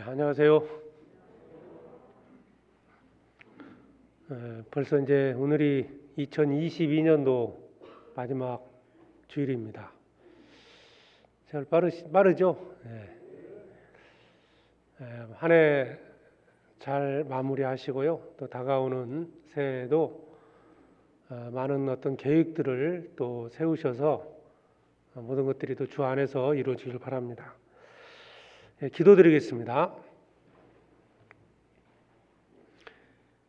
안녕하세요. 벌써 이제 오늘이 2022년도 마지막 주일입니다. 잘 빠르죠? 한 해 잘 마무리하시고요. 또 다가오는 새해에도 많은 어떤 계획들을 또 세우셔서 모든 것들이 또 주 안에서 이루어지길 바랍니다. 기도드리겠습니다.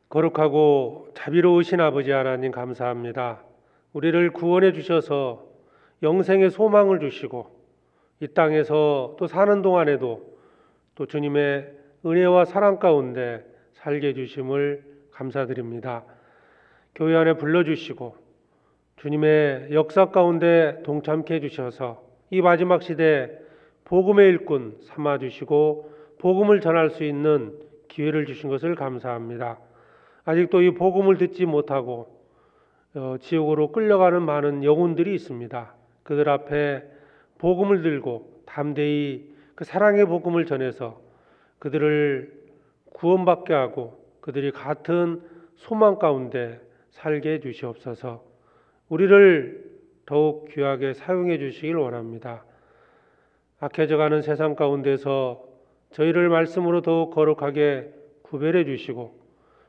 거룩하고 자비로우신 아버지 하나님 감사합니다. 우리를 구원해 주셔서 영생의 소망을 주시고 이 땅에서 또 사는 동안에도 또 주님의 은혜와 사랑 가운데 살게 해주심을 감사드립니다. 교회 안에 불러주시고 주님의 역사 가운데 동참케 해주셔서 이 마지막 시대에 복음의 일꾼 삼아주시고 복음을 전할 수 있는 기회를 주신 것을 감사합니다. 아직도 이 복음을 듣지 못하고 지옥으로 끌려가는 많은 영혼들이 있습니다. 그들 앞에 복음을 들고 담대히 그 사랑의 복음을 전해서 그들을 구원받게 하고 그들이 같은 소망 가운데 살게 해 주시옵소서. 우리를 더욱 귀하게 사용해 주시길 원합니다. 악해져가는 세상 가운데서 저희를 말씀으로 더욱 거룩하게 구별해 주시고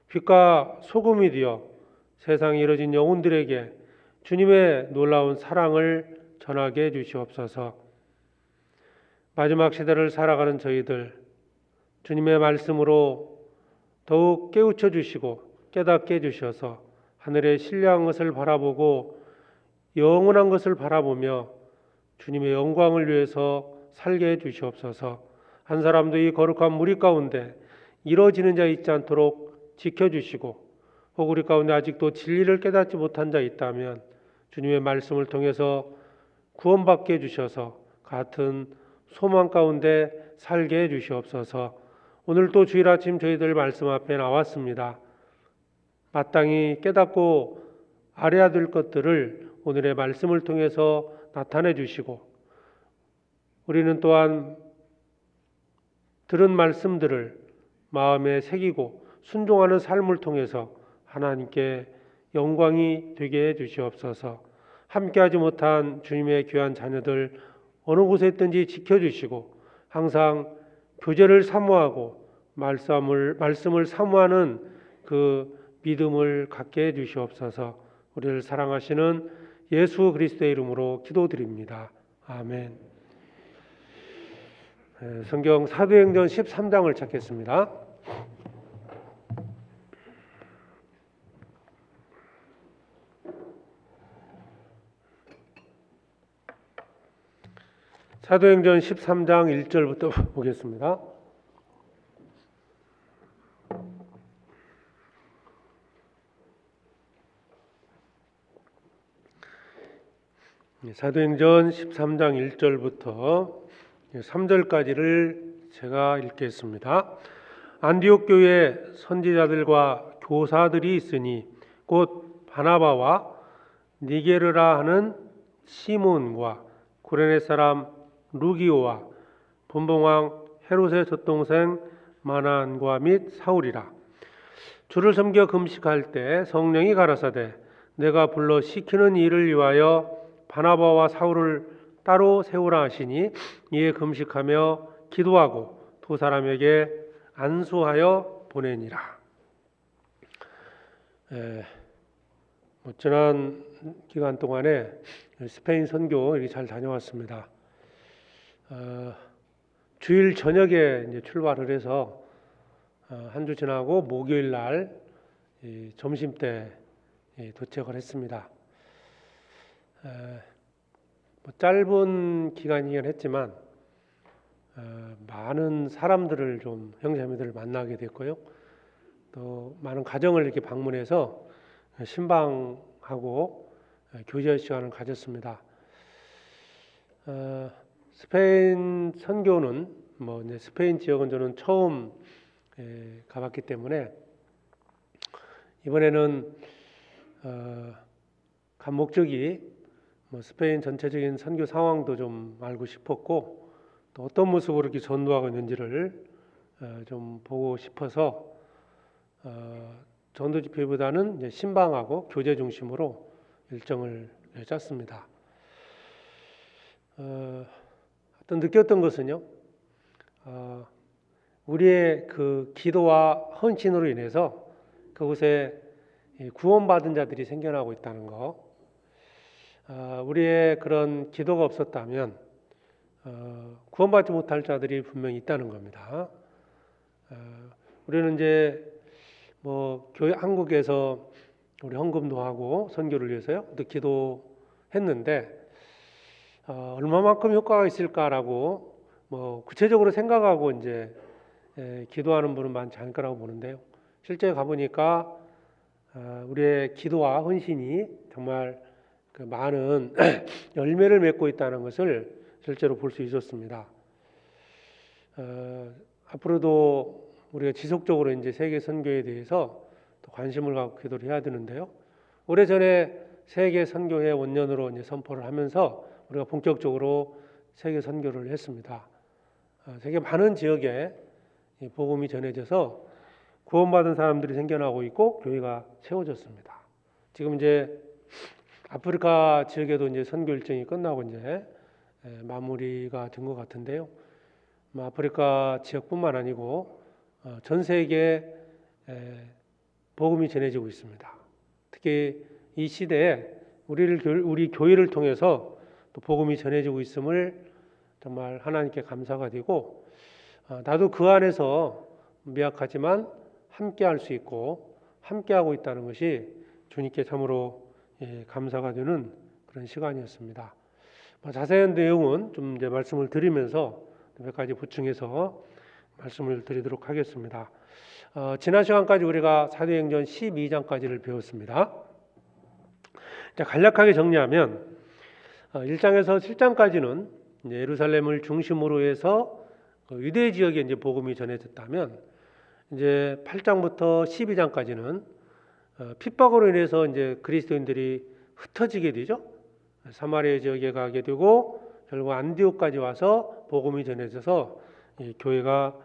빛과 소금이 되어 세상에 이뤄진 영혼들에게 주님의 놀라운 사랑을 전하게 해 주시옵소서. 마지막 시대를 살아가는 저희들 주님의 말씀으로 더욱 깨우쳐 주시고 깨닫게 해 주셔서 하늘의 신령한 것을 바라보고 영원한 것을 바라보며 주님의 영광을 위해서 살게 해 주시옵소서. 한 사람도 이 거룩한 무리 가운데 이뤄지는 자 있지 않도록 지켜주시고 혹 우리 가운데 아직도 진리를 깨닫지 못한 자 있다면 주님의 말씀을 통해서 구원받게 해주셔서 같은 소망 가운데 살게 해주시옵소서. 오늘 또 주일 아침 저희들 말씀 앞에 나왔습니다. 마땅히 깨닫고 알아야 될 것들을 오늘의 말씀을 통해서 나타내 주시고 우리는 또한 들은 말씀들을 마음에 새기고 순종하는 삶을 통해서 하나님께 영광이 되게 해 주시옵소서. 함께하지 못한 주님의 귀한 자녀들 어느 곳에 있든지 지켜주시고 항상 교제를 사모하고 말씀을 사모하는 그 믿음을 갖게 해 주시옵소서. 우리를 사랑하시는 예수 그리스도의 이름으로 기도드립니다. 아멘. 성경 사도행전 13장을 찾겠습니다. 사도행전 13장 1절부터 보겠습니다. 사도행전 13장 1절부터 3절까지를 제가 읽겠습니다. 안디옥 교회에 선지자들과 교사들이 있으니 곧 바나바와 니게르라 하는 시몬과 구레네 사람 루기오와 분봉왕 헤롯의 젖동생 마난과 및 사울이라. 주를 섬겨 금식할 때 성령이 가라사대 내가 불러 시키는 일을 위하여 바나바와 사울을 따로 세우라 하시니 이에 금식하며 기도하고 두 사람에게 안수하여 보내니라. 지난 기간 동안에 스페인 선교 이렇게 잘 다녀왔습니다. 주일 저녁에 이제 출발을 해서 한 주 지나고 목요일 날 점심 때 도착을 했습니다. 짧은 기간이긴 했지만 많은 사람들을 좀 형제자매들을 만나게 됐고요. 또 많은 가정을 이렇게 방문해서 신방하고 교제 시간을 가졌습니다. 스페인 선교는 이제 스페인 지역은 저는 처음 가봤기 때문에 이번에는 간 목적이 스페인 전체적인 선교 상황도 좀 알고 싶었고 또 어떤 모습으로 이렇게 전도하고 있는지를 좀 보고 싶어서 전도 집회보다는 이제 신방하고 교제 중심으로 일정을 짰습니다. 어떤 느꼈던 것은요, 우리의 그 기도와 헌신으로 인해서 그곳에 구원받은 자들이 생겨나고 있다는 거, 우리의 그런 기도가 없었다면 구원받지 못할 자들이 분명히 있다는 겁니다. 우리는 이제 교회 한국에서 우리 헌금도 하고 선교를 위해서요, 또 기도했는데 얼마만큼 효과가 있을까라고 구체적으로 생각하고 이제 기도하는 분은 많지 않을 거라고 보는데요. 실제 가보니까 우리의 기도와 헌신이 정말 그 많은 열매를 맺고 있다는 것을 실제로 볼 수 있었습니다. 앞으로도 우리가 지속적으로 이제 세계 선교에 대해서 또 관심을 갖고 기도를 해야 되는데요. 오래전에 세계 선교회 원년으로 이제 선포를 하면서 우리가 본격적으로 세계 선교를 했습니다. 세계 많은 지역에 복음이 전해져서 구원받은 사람들이 생겨나고 있고 교회가 세워졌습니다. 지금 이제 아프리카 지역에도 이제 선교 일정이 끝나고 이제 마무리가 된 것 같은데요. 아프리카 지역뿐만 아니고 전 세계에 복음이 전해지고 있습니다. 특히 이 시대에 우리 교회를 통해서 또 복음이 전해지고 있음을 정말 하나님께 감사가 되고 나도 그 안에서 미약하지만 함께할 수 있고 함께하고 있다는 것이 주님께 참으로 감사가 되는 그런 시간이었습니다. 자세한 내용은 좀 이제 말씀을 드리면서 몇 가지 보충해서 말씀을 드리도록 하겠습니다. 지난 시간까지 우리가 사도행전 12장까지를 배웠습니다. 간략하게 정리하면 1장에서 7장까지는 예루살렘을 중심으로 해서 유대 지역에 이제 복음이 전해졌다면 이제 8장부터 12장까지는 핍박으로 인해서 이제 그리스도인들이 흩어지게 되죠. 사마리아 지역에 가게 되고 결국 안디옥까지 와서 복음이 전해져서 교회가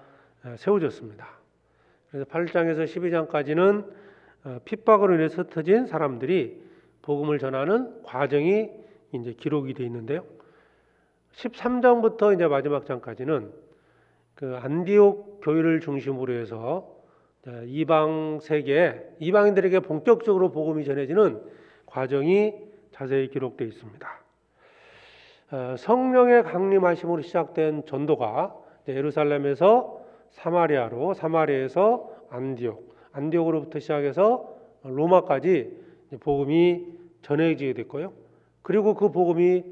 세워졌습니다. 그래서 8장에서 12장까지는 핍박으로 인해서 흩어진 사람들이 복음을 전하는 과정이 이제 기록이 되어 있는데요. 13장부터 이제 마지막 장까지는 그 안디옥 교회를 중심으로 해서 이방 세계 이방인들에게 본격적으로 복음이 전해지는 과정이 자세히 기록되어 있습니다. 성령의 강림하심으로 시작된 전도가 예루살렘에서 사마리아로, 사마리아에서 안디옥으로부터 시작해서 로마까지 복음이 전해지게 됐고요. 그리고 그 복음이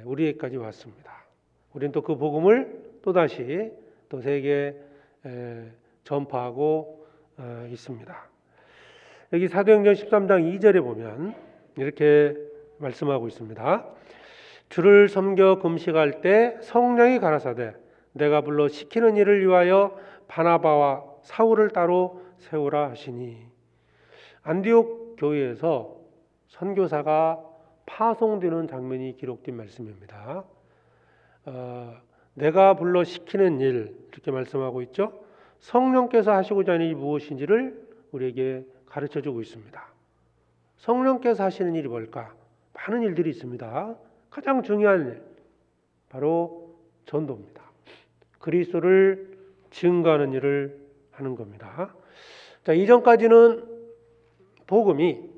우리에게까지 왔습니다. 우리는 또 그 복음을 또다시 또 세계에 전파하고 있습니다. 여기 사도행전 13장 2절에 보면 이렇게 말씀하고 있습니다. 주를 섬겨 금식할 때 성령이 가라사대 내가 불러 시키는 일을 위하여 바나바와 사울을 따로 세우라 하시니. 안디옥 교회에서 선교사가 파송되는 장면이 기록된 말씀입니다. 내가 불러 시키는 일 이렇게 말씀하고 있죠. 성령께서 하시고자 하는 일이 무엇인지를 우리에게 가르쳐주고 있습니다. 성령께서 하시는 일이 뭘까? 많은 일들이 있습니다. 가장 중요한 일 바로 전도입니다. 그리스도를 증거하는 일을 하는 겁니다. 자, 이전까지는 복음이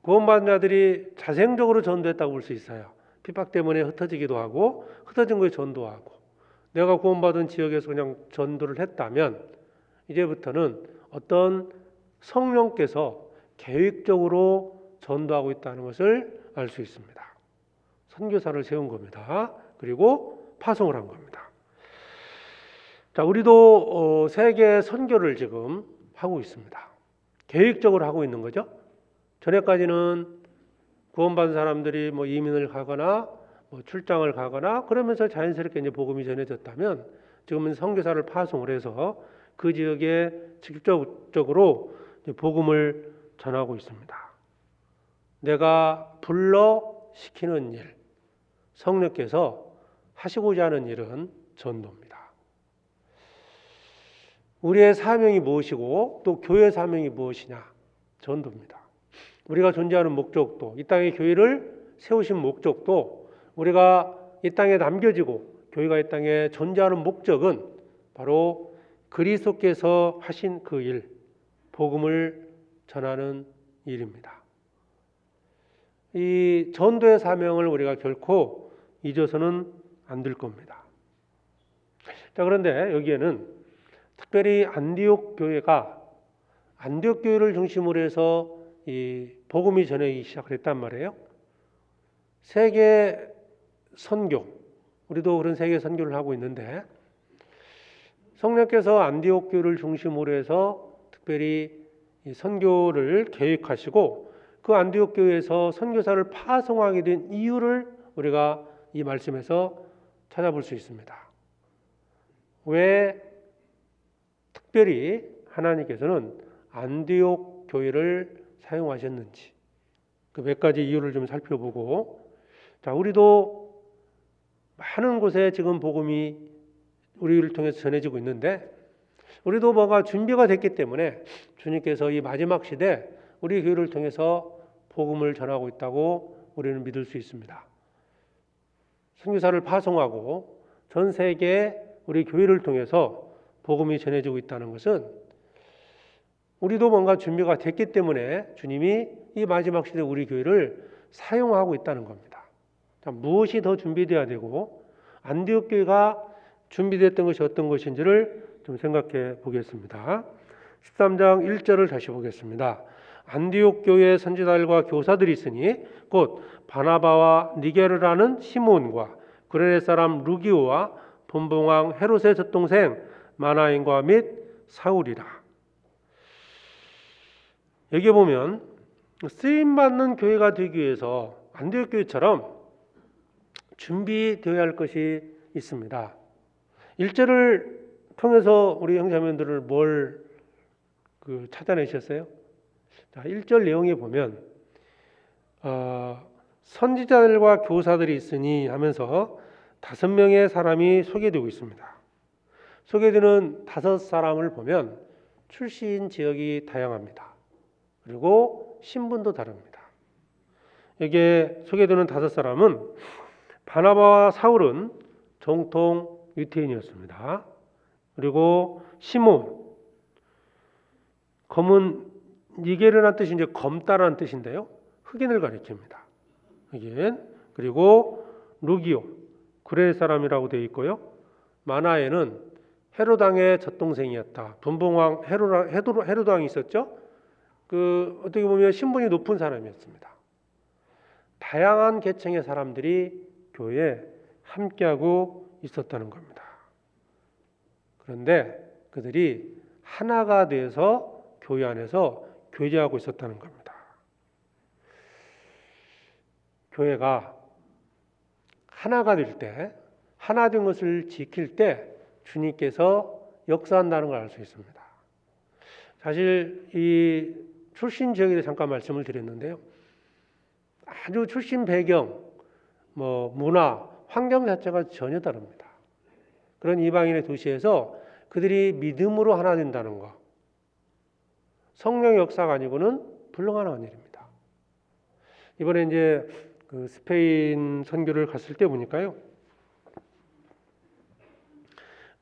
구원받은 자들이 자생적으로 전도했다고 볼 수 있어요. 핍박 때문에 흩어지기도 하고 흩어진 거에 전도하고 내가 구원받은 지역에서 그냥 전도를 했다면 이제부터는 어떤 성령께서 계획적으로 전도하고 있다는 것을 알 수 있습니다. 선교사를 세운 겁니다. 그리고 파송을 한 겁니다. 자, 우리도 세계 선교를 지금 하고 있습니다. 계획적으로 하고 있는 거죠. 전에까지는 구원받은 사람들이 뭐 이민을 가거나 뭐 출장을 가거나 그러면서 자연스럽게 이제 복음이 전해졌다면 지금은 선교사를 파송을 해서 그 지역에 직접적으로 복음을 전하고 있습니다. 내가 불러 시키는 일, 성령께서 하시고자 하는 일은 전도입니다. 우리의 사명이 무엇이고 또 교회의 사명이 무엇이냐? 전도입니다. 우리가 존재하는 목적도, 이 땅에 교회를 세우신 목적도, 우리가 이 땅에 남겨지고 교회가 이 땅에 존재하는 목적은 바로 그리스도께서 하신 그 일, 복음을 전하는 일입니다. 이 전도의 사명을 우리가 결코 잊어서는 안 될 겁니다. 자, 그런데 여기에는 특별히 안디옥 교회가 안디옥 교회를 중심으로 해서 이 복음이 전하기 시작했단 말이에요. 세계 선교, 우리도 그런 세계 선교를 하고 있는데 성령께서 안디옥 교회를 중심으로 해서 특별히 이 선교를 계획하시고 그 안디옥 교회에서 선교사를 파송하게 된 이유를 우리가 이 말씀에서 찾아볼 수 있습니다. 왜 특별히 하나님께서는 안디옥 교회를 사용하셨는지 그 몇 가지 이유를 좀 살펴보고, 자, 우리도 많은 곳에 지금 복음이 우리를 통해서 전해지고 있는데 우리도 뭔가 준비가 됐기 때문에 주님께서 이 마지막 시대 우리 교회를 통해서 복음을 전하고 있다고 우리는 믿을 수 있습니다. 선교사를 파송하고 전 세계에 우리 교회를 통해서 복음이 전해지고 있다는 것은 우리도 뭔가 준비가 됐기 때문에 주님이 이 마지막 시대 우리 교회를 사용하고 있다는 겁니다. 자, 무엇이 더 준비되어야 되고 안디옥 교회가 준비됐던 것이 어떤 것인지를 좀 생각해 보겠습니다. 13장 1절을 다시 보겠습니다. 안디옥 교회에 선지자들과 교사들이 있으니 곧 바나바와 니게르라는 시몬과 구레네 사람 루기오와 분봉왕 헤롯의 젖동생 마나인과 및 사울이라. 여기 보면 쓰임받는 교회가 되기 위해서 안디옥 교회처럼 준비되어야 할 것이 있습니다. 1절을 통해서 우리 형제자매들을 뭘 찾아내셨어요? 자, 1절 내용에 보면 선지자들과 교사들이 있으니 하면서 5명의 사람이 소개되고 있습니다. 소개되는 5사람을 보면 출신 지역이 다양합니다. 그리고 신분도 다릅니다. 여기에 소개되는 5사람은 바나바와 사울은 정통 유태인이었습니다. 그리고 시몬, 검은 니게르라는 뜻이 이제 검다라는 뜻인데요. 흑인을 가리킵니다. 흑인. 그리고 루기오, 구레네 사람이라고 되어 있고요. 마나에는 헤롯 왕의 젖동생이었다. 분봉왕 헤롯 왕이 있었죠. 어떻게 보면 신분이 높은 사람이었습니다. 다양한 계층의 사람들이 교회에 함께하고 있었다는 겁니다. 그런데 그들이 하나가 돼서 교회 안에서 교제하고 있었다는 겁니다. 교회가 하나가 될 때, 하나 된 것을 지킬 때 주님께서 역사한다는 걸 알 수 있습니다. 사실 이 출신 지역에 대해 잠깐 말씀을 드렸는데요. 아주 출신 배경, 문화, 환경 자체가 전혀 다릅니다. 그런 이방인의 도시에서 그들이 믿음으로 하나 된다는 것. 성령의 역사가 아니고는 불가능한 일입니다. 이번에 이제 그 스페인 선교를 갔을 때 보니까요.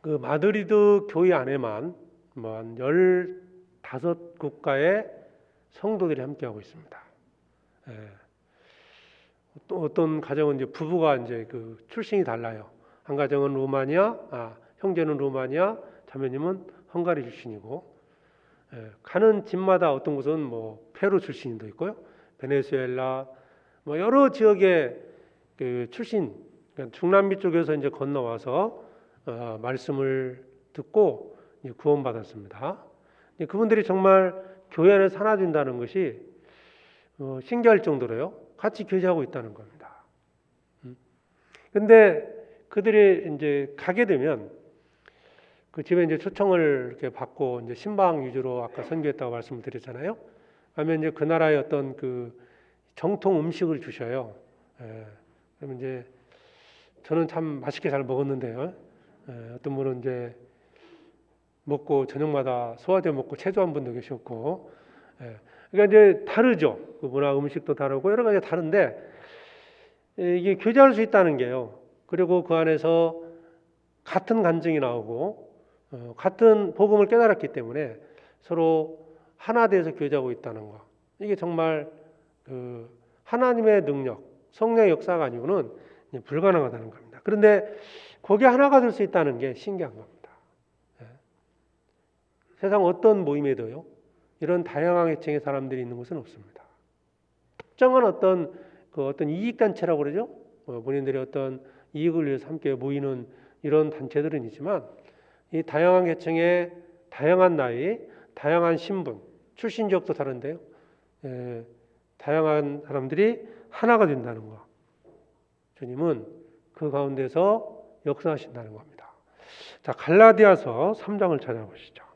그 마드리드 교회 안에만 뭐 한 15국가의 성도들이 함께하고 있습니다. 예. 또 어떤 가정은 이제 부부가 이제 그 출신이 달라요. 한 가정은 루마니아, 형제는 루마니아, 자매님은 헝가리 출신이고, 가는 집마다 어떤 곳은 뭐 페루 출신도 있고요, 베네수엘라, 뭐 여러 지역의 그 출신, 그러니까 중남미 쪽에서 이제 건너와서 말씀을 듣고 구원받았습니다. 그분들이 정말 교회 안에 하나 된다는 것이 신기할 정도로요. 같이 교제하고 있다는 겁니다. 근데 그들이 이제 가게 되면 그 집에 이제 초청을 이렇게 받고 이제 신방 위주로 아까 선교했다고 말씀을 드렸잖아요. 하면 이제 그 나라의 어떤 그 정통 음식을 주셔요. 그러면 이제 저는 참 맛있게 잘 먹었는데요. 어떤 분은 이제 먹고 저녁마다 소화제 먹고 체조한 분도 계셨고, 그러니까 이제 다르죠. 그 문화 음식도 다르고 여러 가지 다른데 이게 교제할 수 있다는 게요. 그리고 그 안에서 같은 간증이 나오고 같은 복음을 깨달았기 때문에 서로 하나 돼서 교제하고 있다는 거. 이게 정말 그 하나님의 능력, 성령의 역사가 아니고는 불가능하다는 겁니다. 그런데 거기에 하나가 될 수 있다는 게 신기한 겁니다. 세상 어떤 모임에도요, 이런 다양한 계층의 사람들이 있는 곳은 없습니다. 특정한 어떤 이익 단체라고 그러죠. 본인들의 어떤 이익을 위해서 함께 모이는 이런 단체들은 있지만 이 다양한 계층의 다양한 나이, 다양한 신분, 출신 지역도 다른데요. 다양한 사람들이 하나가 된다는 것. 주님은 그 가운데서 역사하신다는 겁니다. 자, 갈라디아서 3장을 찾아보시죠.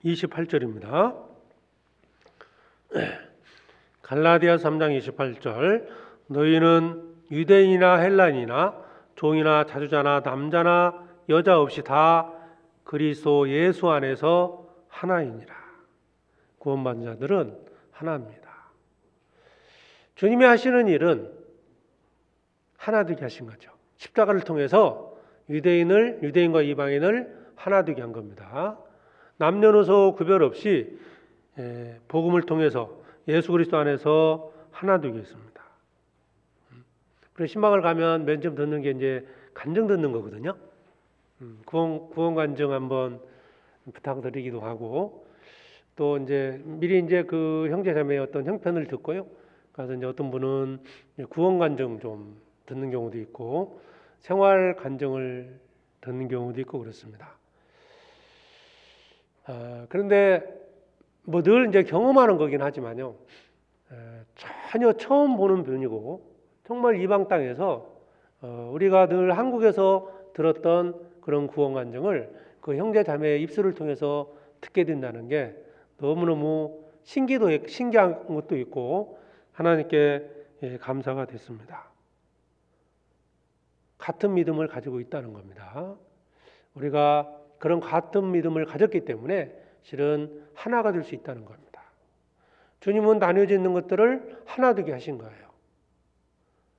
(28절입니다) 갈라디아서 3장 28절 너희는 유대인이나 헬라인이나 종이나 자주자나 남자나 여자 없이 다 그리스도 예수 안에서 하나이니라. 구원받은 자들은 하나입니다. 주님이 하시는 일은 하나 되게 하신 거죠. 십자가를 통해서 유대인과 이방인을 하나 되게 한 겁니다. 남녀노소 구별 없이 복음을 통해서 예수 그리스도 안에서 하나 되게 했습니다. 그래서 신방을 가면 맨 처음 듣는 게 이제 간증 듣는 거거든요. 구원 간증 한번 부탁드리기도 하고, 또 이제 미리 이제 그 형제자매의 어떤 형편을 듣고요. 그래서 이제 어떤 분은 구원 간증 좀 듣는 경우도 있고, 생활 간증을 듣는 경우도 있고 그렇습니다. 그런데 뭐 늘 이제 경험하는 거긴 하지만요, 전혀 처음 보는 분이고 정말 이방 땅에서 우리가 늘 한국에서 들었던 그런 구원 간증을 그 형제 자매의 입술을 통해서 듣게 된다는 게 너무너무 신기한 것도 있고 하나님께 감사가 됐습니다. 같은 믿음을 가지고 있다는 겁니다. 우리가 그런 같은 믿음을 가졌기 때문에 실은 하나가 될 수 있다는 겁니다. 주님은 나뉘어져 있는 것들을 하나 되게 하신 거예요.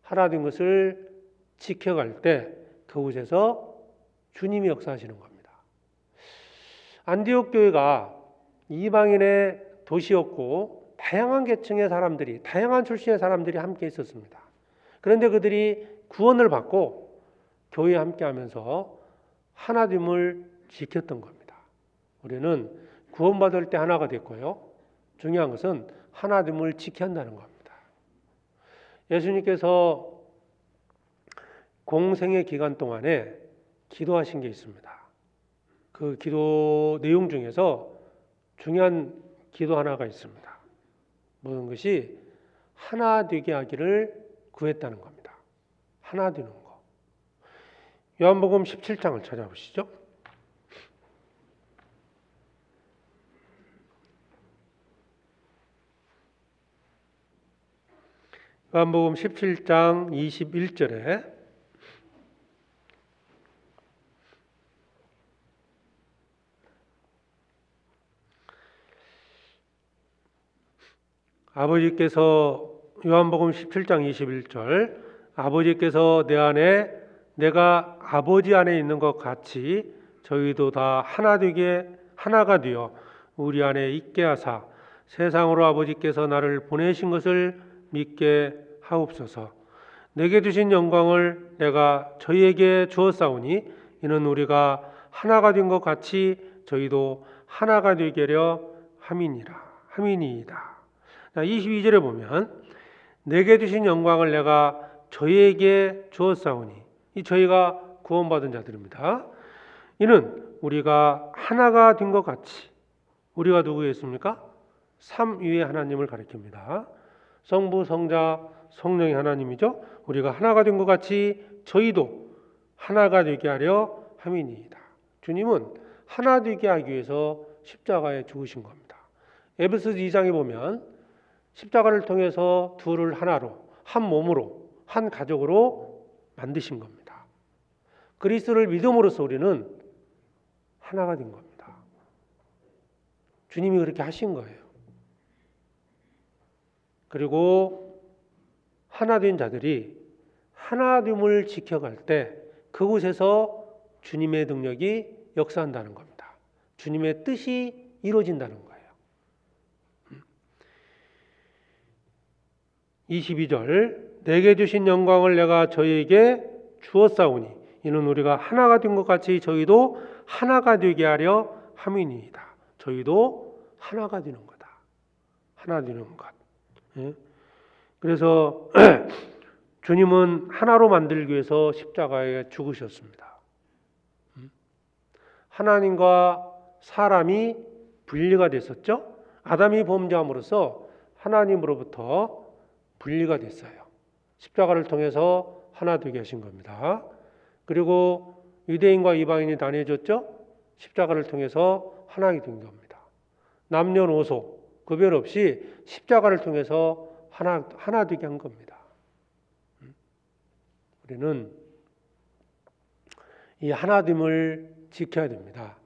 하나 된 것을 지켜갈 때 그곳에서 주님이 역사하시는 겁니다. 안디옥 교회가 이방인의 도시였고 다양한 계층의 사람들이, 다양한 출신의 사람들이 함께 있었습니다. 그런데 그들이 구원을 받고 교회에 함께하면서 하나됨을 지켰던 겁니다. 우리는 구원받을 때 하나가 됐고요. 중요한 것은 하나됨을 지켜야 한다는 겁니다. 예수님께서 공생의 기간 동안에 기도하신 게 있습니다. 그 기도 내용 중에서 중요한 기도 하나가 있습니다. 모든 것이 하나 되게 하기를 구했다는 겁니다. 하나 되는 거. 요한복음 17장을 찾아보시죠. 요한복음 17장 21절에 아버지께서 요한복음 17장 21절 아버지께서 내 안에 내가 아버지 안에 있는 것 같이 저희도 다 하나가 되어 우리 안에 있게 하사 세상으로 아버지께서 나를 보내신 것을 믿게 하옵소서. 내게 주신 영광을 내가 저희에게 주었사오니 이는 우리가 하나가 된 것 같이 저희도 하나가 되게 하려 함이니이다. 22절에 보면 내게 주신 영광을 내가 저희에게 주었사오니 이 저희가 구원받은 자들입니다. 이는 우리가 하나가 된 것 같이 우리가 누구였습니까? 삼위의 하나님을 가리킵니다. 성부, 성자, 성령의 하나님이죠. 우리가 하나가 된 것 같이 저희도 하나가 되게 하려 함이니이다. 주님은 하나 되게 하기 위해서 십자가에 죽으신 겁니다. 에베소서 2장에 보면 십자가를 통해서 둘을 하나로 한 몸으로 한 가족으로 만드신 겁니다. 그리스도를 믿음으로써 우리는 하나가 된 겁니다. 주님이 그렇게 하신 거예요. 그리고 하나 된 자들이 하나됨을 지켜갈 때 그곳에서 주님의 능력이 역사한다는 겁니다. 주님의 뜻이 이루어진다는 거예요. 22절 내게 주신 영광을 내가 저희에게 주었사오니 이는 우리가 하나가 된 것 같이 저희도 하나가 되게 하려 함이니이다. 저희도 하나가 되는 거다. 하나 되는 것. 그래서 주님은 하나로 만들기 위해서 십자가에 죽으셨습니다. 하나님과 사람이 분리가 됐었죠. 아담이 범죄함으로써 하나님으로부터 분리가 됐어요. 십자가를 통해서 하나 되게 하신 겁니다. 그리고 유대인과 이방인이 나뉘어졌죠. 십자가를 통해서 하나가 된 겁니다. 남녀노소 구별 없이 십자가를 통해서 하나 되게 한 겁니다. 우리는 이 하나됨을 지켜야 됩니다.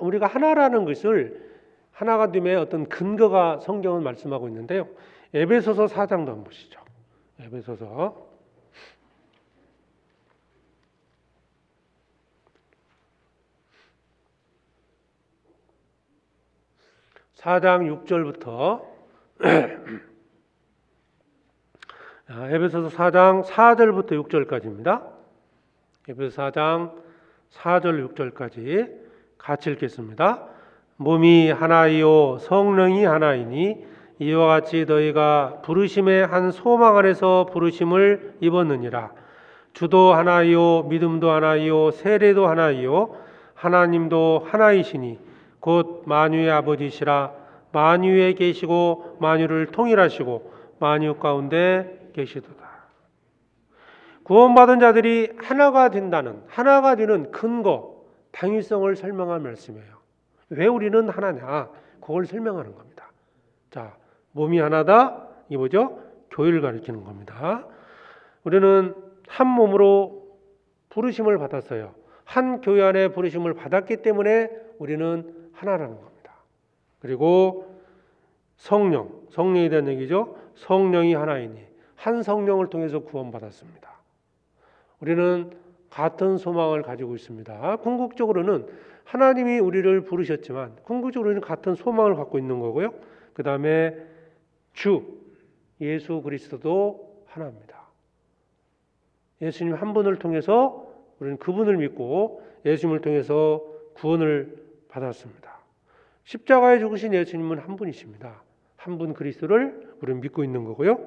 우리가 하나라는 것을 하나가 됨의 어떤 근거가 성경은 말씀하고 있는데요. 에베소서 4장도 한번 보시죠. 에베소서 4장 6절부터 에베소서 4장 4절부터 6절까지입니다. 에베소서 4장 4절 6절까지 같이 읽겠습니다. 몸이 하나이요 성령이 하나이니 이와 같이 너희가 부르심의 한 소망 안에서 부르심을 입었느니라. 주도 하나이요 믿음도 하나이요 세례도 하나이요 하나님도 하나이시니 곧 만유의 아버지시라. 만유에 계시고 만유를 통일하시고 만유 가운데 계시도다. 구원받은 자들이 하나가 되는 근거, 당위성을 설명한 말씀이에요. 왜 우리는 하나냐? 그걸 설명하는 겁니다. 자, 몸이 하나다. 이게 뭐죠? 교회를 가리키는 겁니다. 우리는 한 몸으로 부르심을 받았어요. 한 교회 안에 부르심을 받았기 때문에 우리는 하나라는 겁니다. 그리고 성령에 대한 얘기죠. 성령이 하나이니 한 성령을 통해서 구원받았습니다. 우리는 같은 소망을 가지고 있습니다. 궁극적으로는 하나님이 우리를 부르셨지만 궁극적으로는 같은 소망을 갖고 있는 거고요. 그 다음에 주 예수 그리스도도 하나입니다. 예수님 한 분을 통해서 우리는 그분을 믿고 예수님을 통해서 구원을 받았습니다. 십자가에 죽으신 예수님은 한 분이십니다. 한 분 그리스도를 우리는 믿고 있는 거고요.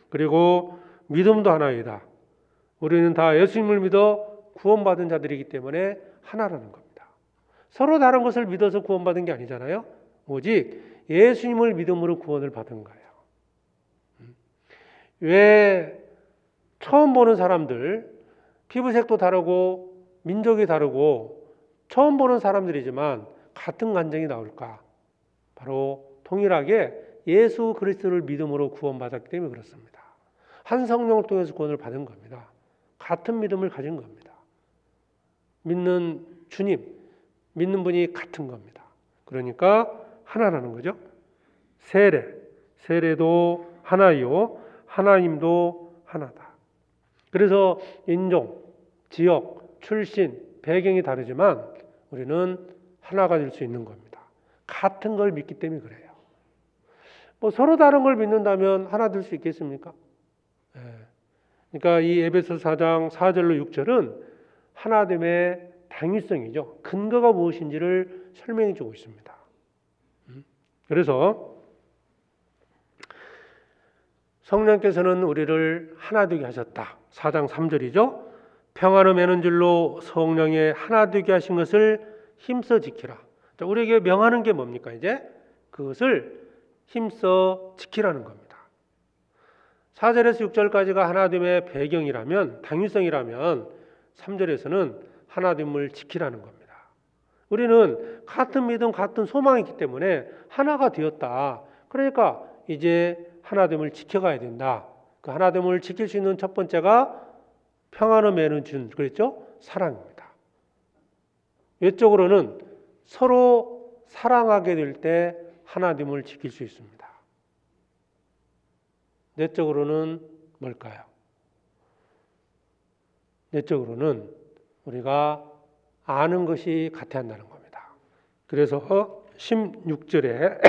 그리고 믿음도 하나이다. 우리는 다 예수님을 믿어 구원받은 자들이기 때문에 하나라는 겁니다. 서로 다른 것을 믿어서 구원받은 게 아니잖아요. 오직 예수님을 믿음으로 구원을 받은 거예요. 왜 처음 보는 사람들, 피부색도 다르고 민족이 다르고 처음 보는 사람들이지만 같은 감정이 나올까? 바로 동일하게 예수 그리스도를 믿음으로 구원받았기 때문에 그렇습니다. 한 성령을 통해서 구원을 받은 겁니다. 같은 믿음을 가진 겁니다. 믿는 주님, 믿는 분이 같은 겁니다. 그러니까 하나라는 거죠. 세례도 하나요, 하나님도 하나다. 그래서 인종, 지역, 출신, 배경이 다르지만 우리는 하나가 될 수 있는 겁니다. 같은 걸 믿기 때문에 그래요. 뭐 서로 다른 걸 믿는다면 하나 될 수 있겠습니까? 그러니까 이 에베소서 4장 4절로 6절은 하나됨의 당위성이죠. 근거가 무엇인지를 설명해 주고 있습니다. 그래서 성령께서는 우리를 하나 되게 하셨다. 4장 3절이죠. 평안을 매는 줄로 성령의 하나 되게 하신 것을 힘써 지키라. 자, 우리에게 명하는 게 뭡니까? 이제 그것을 힘써 지키라는 겁니다. 4절에서 6절까지가 하나됨의 배경이라면, 당위성이라면 3절에서는 하나됨을 지키라는 겁니다. 우리는 같은 믿음, 같은 소망이 있기 때문에 하나가 되었다. 그러니까 이제 하나됨을 지켜가야 된다. 그 하나됨을 지킬 수 있는 첫 번째가 평안을 매는 준, 그랬죠? 사랑입니다. 외적으로는 서로 사랑하게 될 때 하나됨을 지킬 수 있습니다. 내적으로는 뭘까요? 내적으로는 우리가 아는 것이 같아야 한다는 겁니다. 그래서 16절에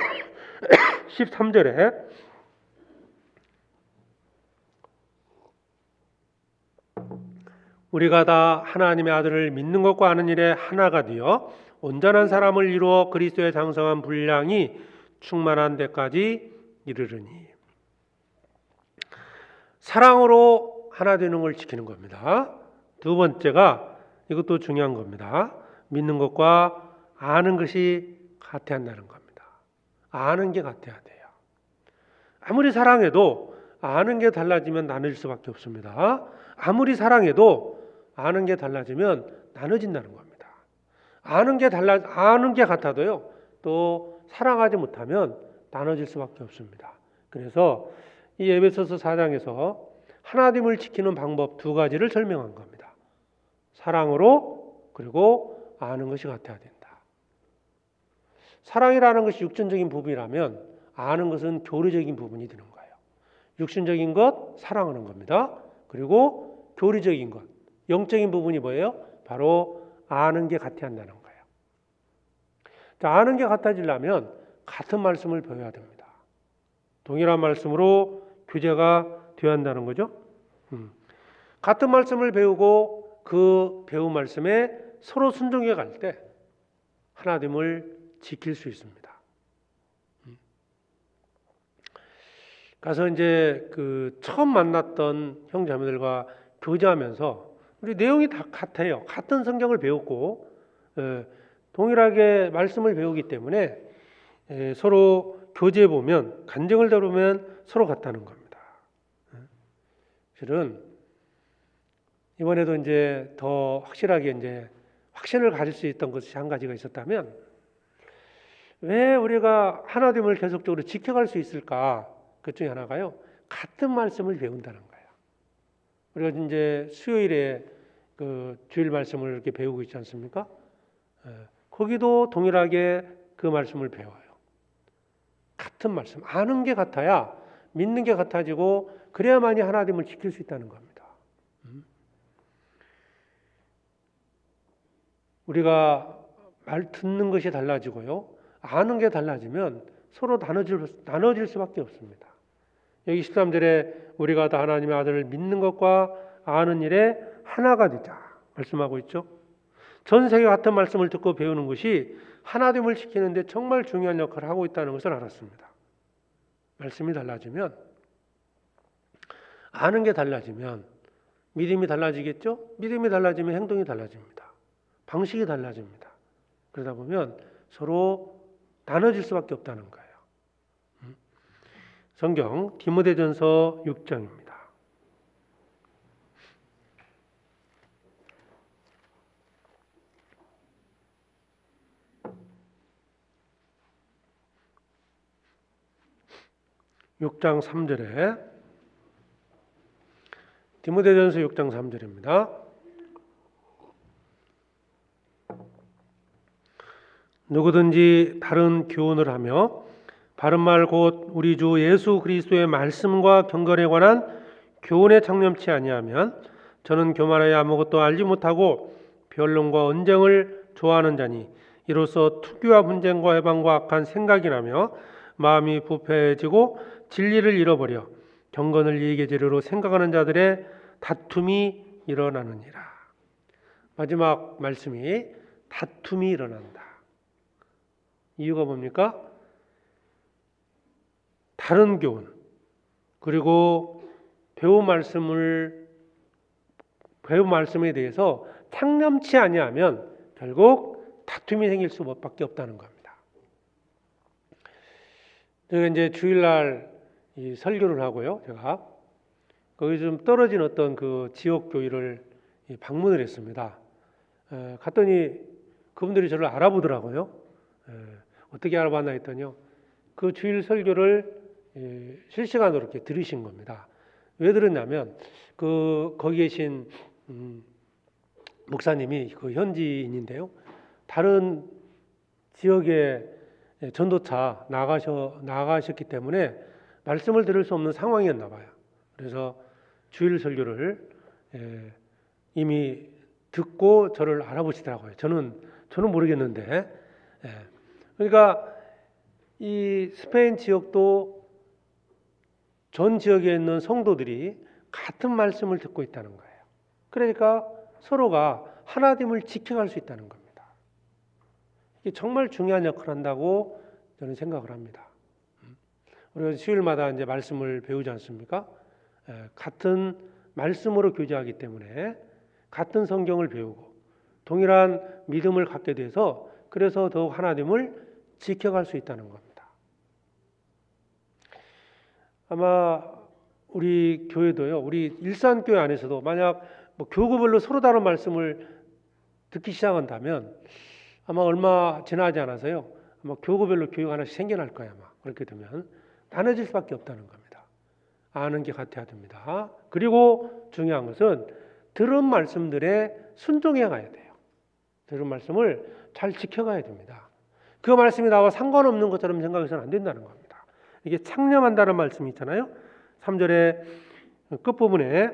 13절에 우리가 다 하나님의 아들을 믿는 것과 아는 일에 하나가 되어 온전한 사람을 이루어 그리스도의 장성한 분량이 충만한 데까지 이르르니. 사랑으로 하나 되는 걸 지키는 겁니다. 두 번째가 이것도 중요한 겁니다. 믿는 것과 아는 것이 같아야 한다는 겁니다. 아는 게 같아야 돼요. 아무리 사랑해도 아는 게 달라지면 나눠질 수밖에 없습니다. 아무리 사랑해도 아는 게 달라지면 나눠진다는 겁니다. 아는 게 같아도요, 또 사랑하지 못하면 나눠질 수밖에 없습니다. 그래서 이 에베소서 4장에서 하나됨을 지키는 방법 두 가지를 설명한 겁니다. 사랑으로, 그리고 아는 것이 같아야 된다. 사랑이라는 것이 육신적인 부분이라면 아는 것은 교리적인 부분이 되는 거예요. 육신적인 것, 사랑하는 겁니다. 그리고 교리적인 것, 영적인 부분이 뭐예요? 바로 아는 게 같아야 한다는 거예요. 자, 아는 게 같아지려면 같은 말씀을 배워야 됩니다. 동일한 말씀으로 교제가 되어야 한다는 거죠. 같은 말씀을 배우고 그 배운 말씀에 서로 순종해 갈 때 하나됨을 지킬 수 있습니다. 가서 이제 그 처음 만났던 형제자매들과 교제하면서 우리 내용이 다 같아요. 같은 성경을 배웠고 동일하게 말씀을 배우기 때문에 서로 교제해 보면, 간증을 다루면 서로 같다는 겁니다. 실은 이번에도 이제 더 확실하게 이제 확신을 가질 수 있던 것이 한 가지가 있었다면, 왜 우리가 하나됨을 계속적으로 지켜갈 수 있을까? 그 중에 하나가요, 같은 말씀을 배운다는 거예요. 우리가 이제 수요일에 그 주일 말씀을 이렇게 배우고 있지 않습니까? 거기도 동일하게 그 말씀을 배워요. 같은 말씀, 아는 게 같아야 믿는 게 같아지고 그래야만이 하나됨을 지킬 수 있다는 겁니다. 우리가 말 듣는 것이 달라지고요, 아는 게 달라지면 서로 나눠질 수밖에 없습니다. 여기 13절에 우리가 다 하나님의 아들을 믿는 것과 아는 일에 하나가 되자 말씀하고 있죠. 전 세계 같은 말씀을 듣고 배우는 것이 하나됨을 지키는데 정말 중요한 역할을 하고 있다는 것을 알았습니다. 말씀이 달라지면, 아는 게 달라지면 믿음이 달라지겠죠? 믿음이 달라지면 행동이 달라집니다. 방식이 달라집니다. 그러다 보면 서로 나눠질 수밖에 없다는 거예요. 성경 디모데전서 6장입니다. 6장 3절에 디모데전서 6장 3절입니다. 누구든지 다른 교훈을 하며 바른 말 곧 우리 주 예수 그리스도의 말씀과 경건에 관한 교훈에 창념치 아니하면 저는 교만하여 아무것도 알지 못하고 변론과 언쟁을 좋아하는 자니 이로써 투기와 분쟁과 해방과 악한 생각이 나며 마음이 부패해지고 진리를 잃어버려 경건을 이익의 재료로 생각하는 자들의 다툼이 일어나느니라. 마지막 말씀이 다툼이 일어난다. 이유가 뭡니까? 다른 교훈 그리고 배운 말씀에 대해서 창념치 아니하면 결국 다툼이 생길 수밖에 없다는 겁니다. 제가 이제 주일날 이 설교를 하고요. 제가 거기 좀 떨어진 어떤 그 지역 교회를 방문을 했습니다. 갔더니 그분들이 저를 알아보더라고요. 어떻게 알아봤나 했더니요. 그 주일 설교를 실시간으로 이렇게 들으신 겁니다. 왜 들었냐면 거기 계신 목사님이 그 현지인인데요. 다른 지역에 전도차 나가셨기 때문에 말씀을 들을 수 없는 상황이었나 봐요. 그래서 주일 설교를 이미 듣고 저를 알아보시더라고요. 저는 모르겠는데. 그러니까 이 스페인 지역도 전 지역에 있는 성도들이 같은 말씀을 듣고 있다는 거예요. 그러니까 서로가 하나됨을 지켜갈 수 있다는 겁니다. 이게 정말 중요한 역할을 한다고 저는 생각을 합니다. 우리가 수요일마다 이제 말씀을 배우지 않습니까? 같은 말씀으로 교제하기 때문에 같은 성경을 배우고 동일한 믿음을 갖게 돼서 그래서 더욱 하나됨을 지켜갈 수 있다는 겁니다. 아마 우리 교회도요, 우리 일산교회 안에서도 만약 뭐 교구별로 서로 다른 말씀을 듣기 시작한다면 아마 얼마 지나지 않아서요, 아마 교구별로 교회가 하나씩 생겨날 거예요. 아마 그렇게 되면 나눠질 수밖에 없다는 겁니다. 아는 게 같아야 됩니다. 그리고 중요한 것은 들은 말씀들에 순종해 가야 돼요. 들은 말씀을 잘 지켜가야 됩니다. 그 말씀이 나와 상관없는 것처럼 생각해서는 안 된다는 겁니다. 이게 창념한다는 말씀이 있잖아요. 3절의 끝부분에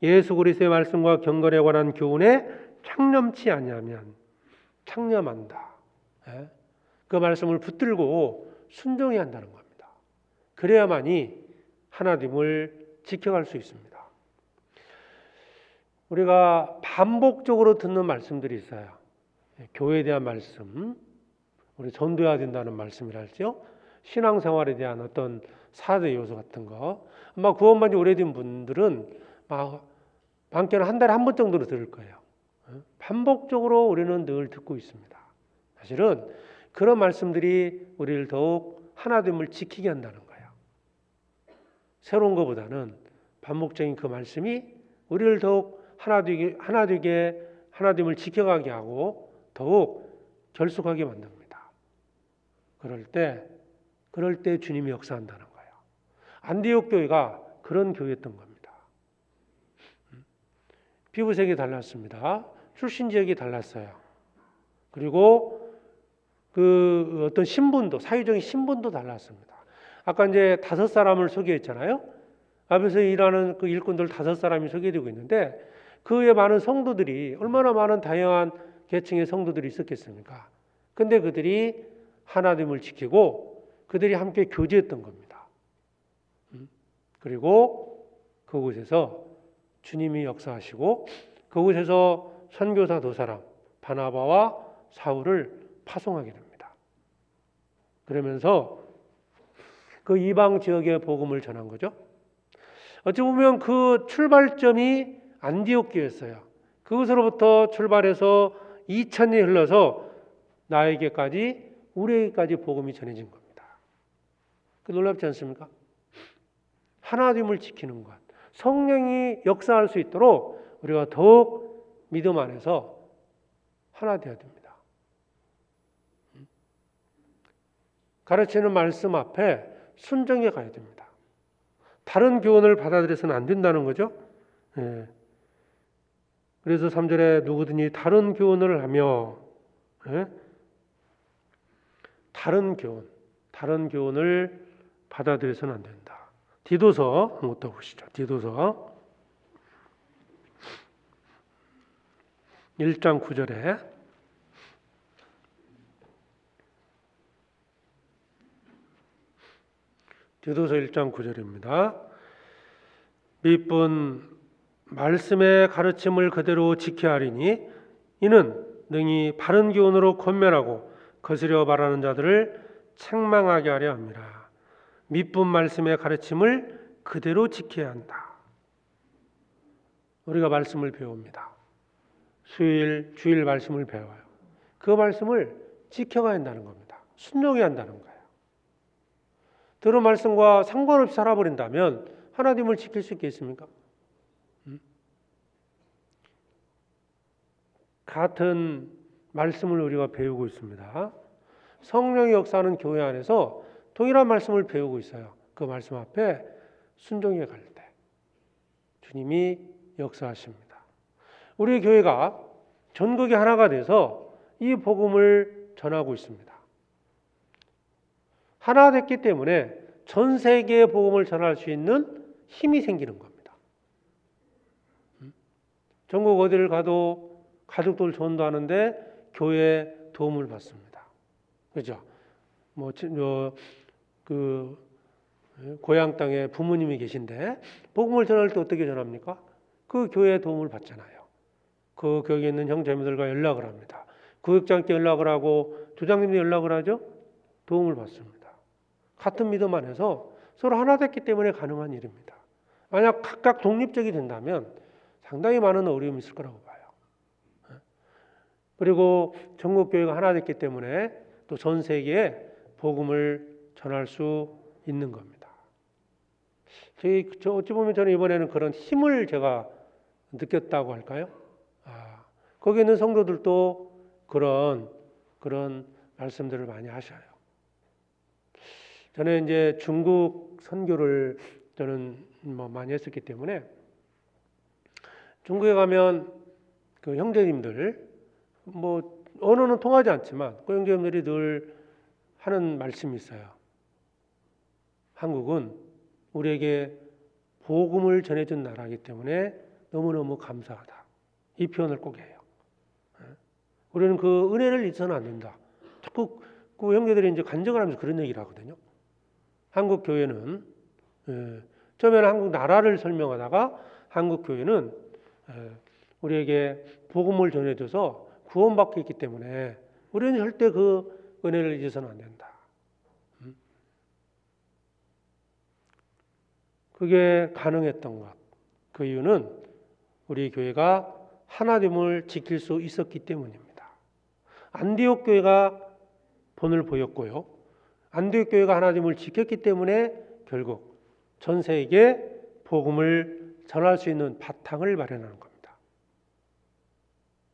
예수 그리스도의 말씀과 경건에 관한 교훈에 창념치 아니하면 창념한다. 그 말씀을 붙들고 순종해야 한다는 겁니다. 그래야만이 하나님을 지켜갈 수 있습니다. 우리가 반복적으로 듣는 말씀들이 있어요. 교회에 대한 말씀, 우리 전도해야 된다는 말씀이랄지요. 신앙생활에 대한 어떤 4대 요소 같은 거. 아마 구원받은 지 오래된 분들은 많게는 한 달에 한 번 정도는 들을 거예요. 반복적으로 우리는 늘 듣고 있습니다. 사실은 그런 말씀들이 우리를 더욱 하나됨을 지키게 한다는 거예요. 새로운 것보다는 반복적인 그 말씀이 우리를 더욱 하나됨을 지켜가게 하고 더욱 결속하게 만듭니다. 그럴 때 주님이 역사한다는 거예요. 안디옥 교회가 그런 교회였던 겁니다. 피부색이 달랐습니다. 출신 지역이 달랐어요. 그리고 그 어떤 신분도, 사회적인 신분도 달랐습니다. 아까 이제 5사람을 소개했잖아요. 앞에서 일하는 그 일꾼들 5사람이 소개되고 있는데 그 외에 많은 성도들이 얼마나 많은 다양한 계층의 성도들이 있었겠습니까? 근데 그들이 하나됨을 지키고 그들이 함께 교제했던 겁니다. 그리고 그곳에서 주님이 역사하시고 그곳에서 선교사 2사람 바나바와 사울을 파송하게 됩니다. 그러면서 그 이방 지역의 복음을 전한 거죠. 어찌 보면 그 출발점이 안디옥 교회였어요. 그것으로부터 출발해서 2000년이 흘러서 나에게까지 우리에게까지 복음이 전해진 겁니다. 놀랍지 않습니까? 하나님을 지키는 것, 성령이 역사할 수 있도록 우리가 더욱 믿음 안에서 하나 되어야 됩니다. 가르치는 말씀 앞에 순종해 가야 됩니다. 다른 교훈을 받아들여서는 안 된다는 거죠. 예. 그래서 3절에 누구든지 다른 교훈을 하며, 예? 다른 교훈을 받아들여서는 안 된다. 디도서 한번 더 보시죠. 디도서 1장 9절에 디도서 1장 9절입니다. 밑분 말씀의 가르침을 그대로 지켜야 하리니 이는 능히 바른 교훈으로 권면하고 거스려 말하는 자들을 책망하게 하려 합니다. 밑분 말씀의 가르침을 그대로 지켜야 한다. 우리가 말씀을 배웁니다. 수요일, 주일 말씀을 배워요. 그 말씀을 지켜가야 한다는 겁니다. 순종해야 한다는 거예요. 들은 말씀과 상관없이 살아버린다면 하나님을 지킬 수 있겠습니까? 같은 말씀을 우리가 배우고 있습니다. 성령의 역사하는 교회 안에서 동일한 말씀을 배우고 있어요. 그 말씀 앞에 순종해 갈 때 주님이 역사하십니다. 우리 교회가 전국이 하나가 돼서 이 복음을 전하고 있습니다. 하나 됐기 때문에 전 세계의 복음을 전할 수 있는 힘이 생기는 겁니다. 전국 어디를 가도 가족들 전도하는데 교회 도움을 받습니다. 그죠? 고향 땅에 부모님이 계신데 복음을 전할 때 어떻게 전합니까? 그 교회의 도움을 받잖아요. 그 교회에 있는 형제님들과 연락을 합니다. 구역장께 연락을 하고 조장님도 연락을 하죠. 도움을 받습니다. 같은 믿음 안에서 서로 하나 됐기 때문에 가능한 일입니다. 만약 각각 독립적이 된다면 상당히 많은 어려움이 있을 거라고 봐요. 그리고 전국교회가 하나 됐기 때문에 또 전 세계에 복음을 전할 수 있는 겁니다. 어찌 보면 저는 이번에는 그런 힘을 제가 느꼈다고 할까요? 거기 있는 성도들도 그런 말씀들을 많이 하셔요. 저는 이제 중국 선교를 저는 많이 했었기 때문에 중국에 가면 그 형제님들 언어는 통하지 않지만 그 형제님들이 늘 하는 말씀이 있어요. 한국은 우리에게 복음을 전해준 나라이기 때문에 너무너무 감사하다. 이 표현을 꼭 해요. 우리는 그 은혜를 잊어서는 안 된다. 자꾸 그 형제들이 이제 간증을 하면서 그런 얘기를 하거든요. 한국 교회는 처음에는 한국 나라를 설명하다가 한국 교회는 우리에게 복음을 전해줘서 구원받고 있기 때문에 우리는 절대 그 은혜를 잊어서는 안 된다. 그게 가능했던 것. 그 이유는 우리 교회가 하나됨을 지킬 수 있었기 때문입니다. 안디옥 교회가 본을 보였고요. 안디옥 교회가 하나됨을 지켰기 때문에 결국 전 세계에 복음을 전할 수 있는 바탕을 마련하는 겁니다.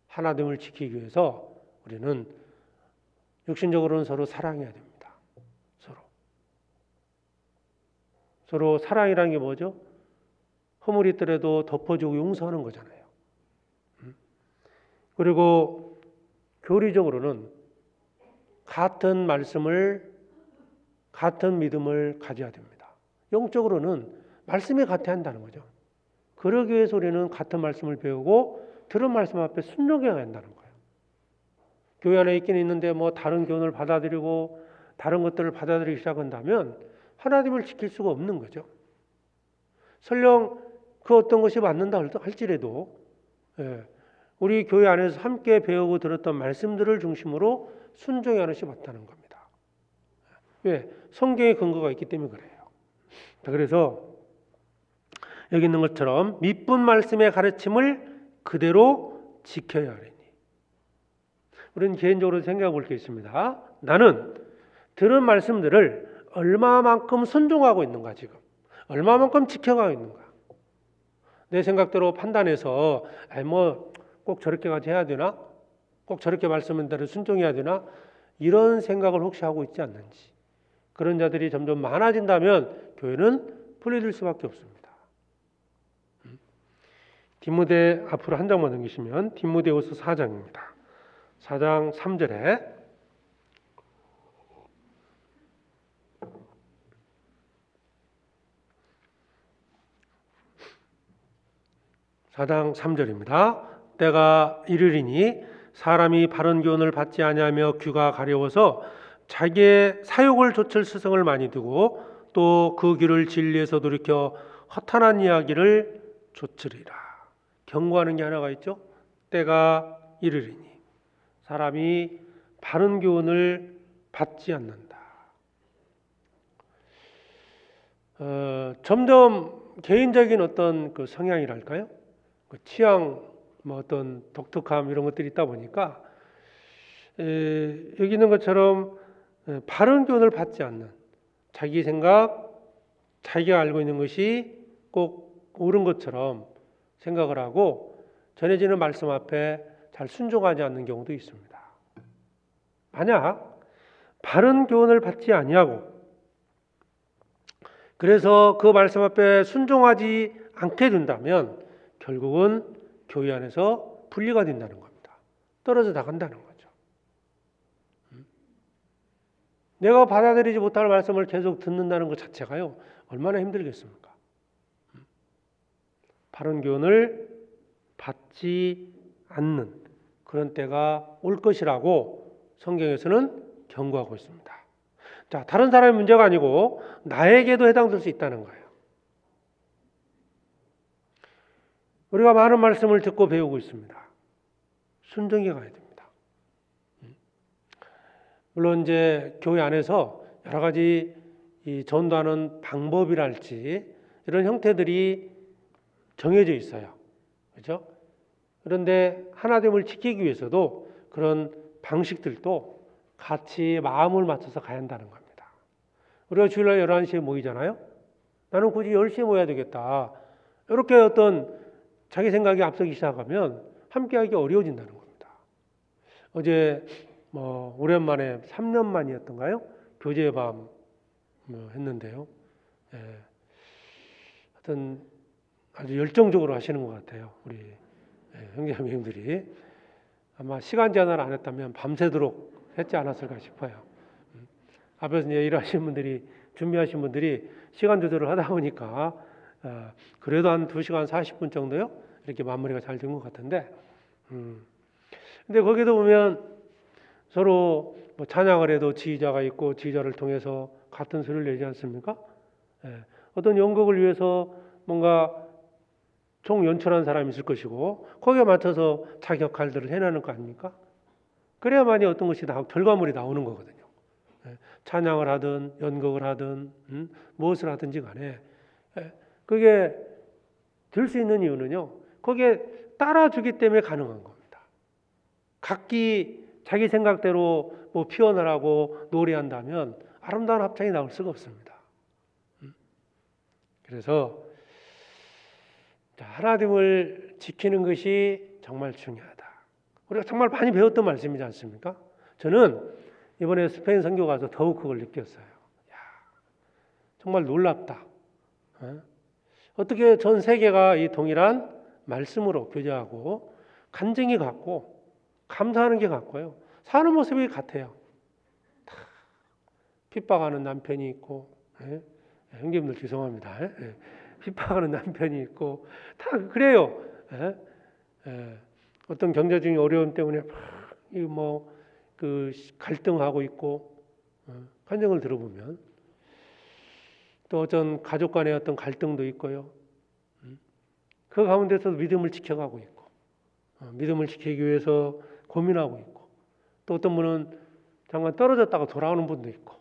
하나됨을 지키기 위해서 우리는 육신적으로는 서로 사랑해야 됩니다. 서로 사랑이라는 게 뭐죠? 허물이 있더라도 덮어주고 용서하는 거잖아요. 그리고 교리적으로는 같은 말씀을, 같은 믿음을 가져야 됩니다. 영적으로는 말씀에 같아야 한다는 거죠. 그러기 위해서 우리는 같은 말씀을 배우고 들은 말씀 앞에 순종해야 한다는 거예요. 교회 안에 있긴 있는데 다른 교훈을 받아들이고 다른 것들을 받아들이기 시작한다면 하나님을 지킬 수가 없는 거죠. 설령 그 어떤 것이 맞는다 할지라도 우리 교회 안에서 함께 배우고 들었던 말씀들을 중심으로 순종하는 것이 맞다는 겁니다. 왜? 성경의 근거가 있기 때문에 그래요. 그래서 여기 있는 것처럼 밑분 말씀의 가르침을 그대로 지켜야 하리니. 우리는 개인적으로 생각해 볼 게 있습니다. 나는 들은 말씀들을 얼마만큼 순종하고 있는가 지금. 얼마만큼 지켜가고 있는가. 내 생각대로 판단해서 꼭 저렇게까지 해야 되나? 꼭 저렇게 말씀한 대로 순종해야 되나? 이런 생각을 혹시 하고 있지 않는지. 그런 자들이 점점 많아진다면 교회는 분리될 수밖에 없습니다. 디모데 앞으로 한 장만 넘기시면 디모데후서 4장입니다. 4장 3절에 4장 3절입니다. 때가 이르리니 사람이 바른 교훈을 받지 아니하며 귀가 가려워서 자기의 사욕을 좇을 스승을 많이 두고 또 그 귀를 진리에서 돌이켜 허탄한 이야기를 좇으리라. 경고하는 게 하나가 있죠. 때가 이르리니 사람이 바른 교훈을 받지 않는다. 점점 개인적인 어떤 그 성향이랄까요? 그 취향, 뭐 어떤 독특함 이런 것들이 있다 보니까 여기 있는 것처럼 바른 교훈을 받지 않는 자기 생각, 자기가 알고 있는 것이 꼭 옳은 것처럼 생각을 하고 전해지는 말씀 앞에 잘 순종하지 않는 경우도 있습니다. 만약 바른 교훈을 받지 아니하고 그래서 그 말씀 앞에 순종하지 않게 된다면 결국은 교회 안에서 분리가 된다는 겁니다. 떨어져 나간다는 거죠. 내가 받아들이지 못할 말씀을 계속 듣는다는 것 자체가요, 얼마나 힘들겠습니까? 바른 교훈을 받지 않는 그런 때가 올 것이라고 성경에서는 경고하고 있습니다. 자, 다른 사람의 문제가 아니고 나에게도 해당될 수 있다는 거예요. 우리가 많은 말씀을 듣고 배우고 있습니다. 순종해 가야 됩니다. 물론 이제 교회 안에서 여러 가지 이 전도하는 방법이랄지 이런 형태들이 정해져 있어요. 그렇죠? 그런데 하나됨을 지키기 위해서도 그런 방식들도 같이 마음을 맞춰서 가야 한다는 겁니다. 우리가 주일날 11시에 모이잖아요. 나는 굳이 10시에 모여야 되겠다. 이렇게 어떤 자기 생각이 앞서기 시작하면 함께하기 어려워진다는 겁니다. 어제 오랜만에 3년 만이었던가요? 교제의 밤 했는데요. 하여튼 아주 열정적으로 하시는 것 같아요. 우리 형제자매님들이 아마 시간 제한을 안 했다면 밤새도록 했지 않았을까 싶어요. 앞에서 이제 일하시는 분들이 준비하신 분들이 시간 조절을 하다 보니까 그래도 한 2시간 40분 정도요 이렇게 마무리가 잘 된 것 같은데 근데 거기도 보면 서로 뭐 찬양을 해도 지휘자가 있고 지휘자를 통해서 같은 소리를 내지 않습니까? 어떤 연극을 위해서 뭔가 총 연출한 사람이 있을 것이고 거기에 맞춰서 자기 역할들을 해내는 거 아닙니까? 그래야만이 어떤 것이 결과물이 나오는 거거든요. 찬양을 하든 연극을 하든 무엇을 하든지 간에 그게 될 수 있는 이유는요. 거기에 따라주기 때문에 가능한 겁니다. 각기 자기 생각대로 뭐 피어나라고 노래한다면 아름다운 합창이 나올 수가 없습니다. 그래서 하나님을 지키는 것이 정말 중요하다. 우리가 정말 많이 배웠던 말씀이지 않습니까? 저는 이번에 스페인 선교 가서 더욱 그걸 느꼈어요. 정말 놀랍다. 어떻게 전 세계가 이 동일한 말씀으로 교제하고 간증이 같고 감사하는 게 같고요. 사는 모습이 같아요. 핍박하는 남편이 있고 형님들 죄송합니다. 핍박하는 남편이 있고 다 그래요. 어떤 경제적인 어려움 때문에 그 갈등하고 있고 간증을 들어보면 또 어떤 가족 간의 어떤 갈등도 있고요. 그 가운데서도 믿음을 지켜가고 있고 믿음을 지키기 위해서 고민하고 있고 또 어떤 분은 잠깐 떨어졌다가 돌아오는 분도 있고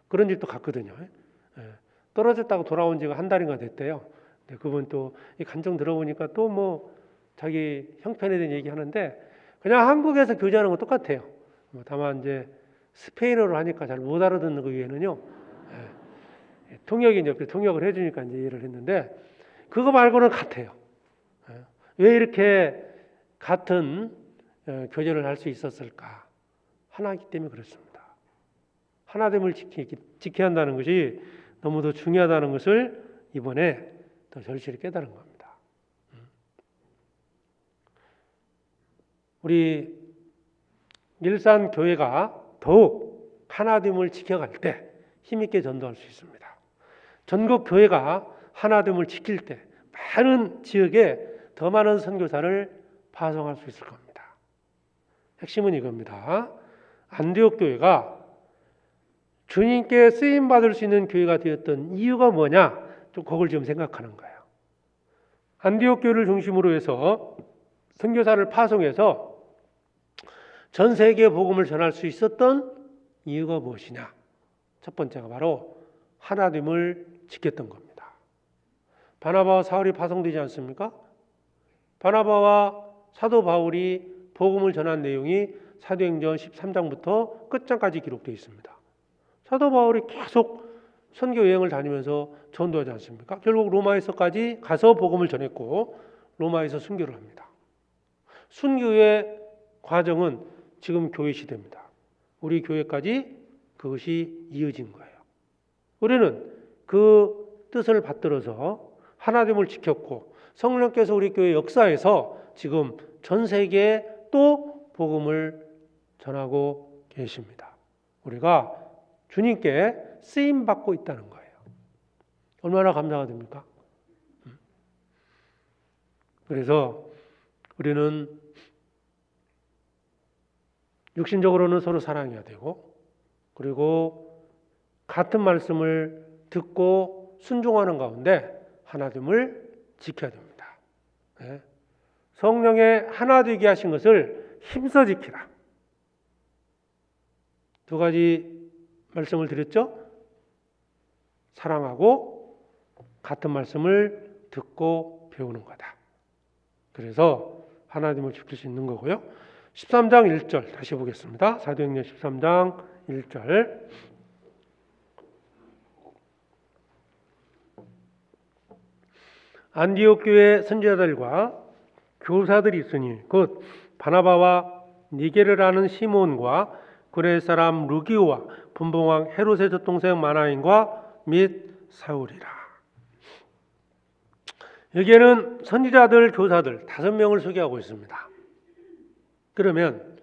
그런 일도 같거든요. 떨어졌다가 돌아온 지가 한 달인가 됐대요. 그분 또 이 간증 들어보니까 또 뭐 자기 형편에 대한 얘기하는데 그냥 한국에서 교제하는 건 똑같아요. 다만 이제 스페인어로 하니까 잘 못 알아듣는 거 위에는요. 통역이 옆에 통역을 해주니까 이제 이해를 했는데 그거 말고는 같아요. 왜 이렇게 같은 교제를 할 수 있었을까? 하나이기 때문에 그렇습니다. 하나됨을 지켜야 한다는 것이 너무도 중요하다는 것을 이번에 더 절실히 깨달은 겁니다. 우리 일산 교회가 더욱 하나됨을 지켜갈 때 힘있게 전도할 수 있습니다. 전국 교회가 하나됨을 지킬 때 많은 지역에 더 많은 선교사를 파송할 수 있을 겁니다. 핵심은 이겁니다. 안디옥 교회가 주님께 쓰임 받을 수 있는 교회가 되었던 이유가 뭐냐? 좀 그걸 좀 생각하는 거예요. 안디옥 교회를 중심으로 해서 선교사를 파송해서 전 세계에 복음을 전할 수 있었던 이유가 무엇이냐? 첫 번째가 바로 하나됨을 지켰던 겁니다. 바나바와 사울이 파송되지 않습니까? 바나바와 사도 바울이 복음을 전한 내용이 사도행전 13장부터 끝장까지 기록되어 있습니다. 사도 바울이 계속 선교 여행을 다니면서 전도하지 않습니까? 결국 로마에서까지 가서 복음을 전했고 로마에서 순교를 합니다. 순교의 과정은 지금 교회 시대입니다. 우리 교회까지 그것이 이어진 거예요. 우리는 그 뜻을 받들어서 하나됨을 지켰고 성령께서 우리 교회 역사에서 지금 전 세계에 또 복음을 전하고 계십니다. 우리가 주님께 쓰임 받고 있다는 거예요. 얼마나 감사가 됩니까? 그래서 우리는 육신적으로는 서로 사랑해야 되고 그리고 같은 말씀을 듣고 순종하는 가운데 하나됨을 지켜야 됩니다. 네. 성령의 하나 되게 하신 것을 힘써 지키라. 두 가지 말씀을 드렸죠? 사랑하고 같은 말씀을 듣고 배우는 거다. 그래서 하나님을 지킬 수 있는 거고요. 13장 1절 다시 보겠습니다. 사도행전 13장 1절 안디옥 교회 선지자들과 교사들이 있으니 곧 바나바와 니게르라는 시몬과 구레 사람 루기오와 분봉왕 헤롯의 젖동생 마나인과 및 사울이라. 여기에는 선지자들, 교사들 5명을 소개하고 있습니다. 그러면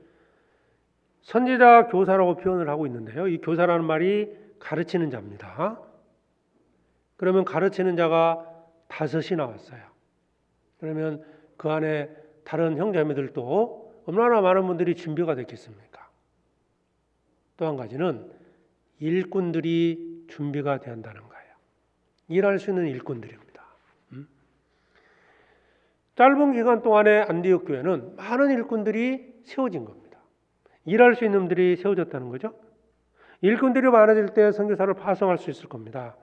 선지자, 교사라고 표현을 하고 있는데요. 이 교사라는 말이 가르치는 자입니다. 그러면 가르치는 자가 5이 나왔어요. 그러면 그 안에 다른 형제자매들도 얼마나 많은 분들이 준비가 됐겠습니까? 또 한 가지는 일꾼들이 준비가 돼야 한다는 거예요. 일할 수 있는 일꾼들입니다. 짧은 기간 동안에 안디옥 교회는 많은 일꾼들이 세워진 겁니다. 일할 수 있는 분들이 세워졌다는 거죠. 일꾼들이 많아질 때 선교사를 파송할 수 있을 겁니다.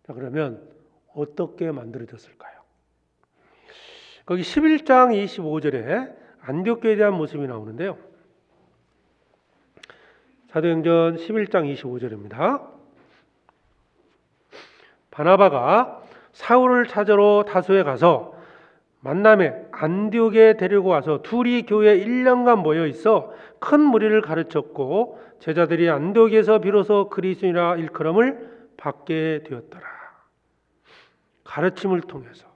자, 그러면 어떻게 만들어졌을까요? 거기 11장 25절에 안디옥 교회에 대한 모습이 나오는데요. 사도행전 11장 25절입니다. 바나바가 사울을 찾으러 다소에 가서 만남에 안디옥에 데리고 와서 둘이 교회에 1년간 모여 있어 큰 무리를 가르쳤고 제자들이 안디옥에서 비로소 그리스도인이라 일컬음을 받게 되었더라. 가르침을 통해서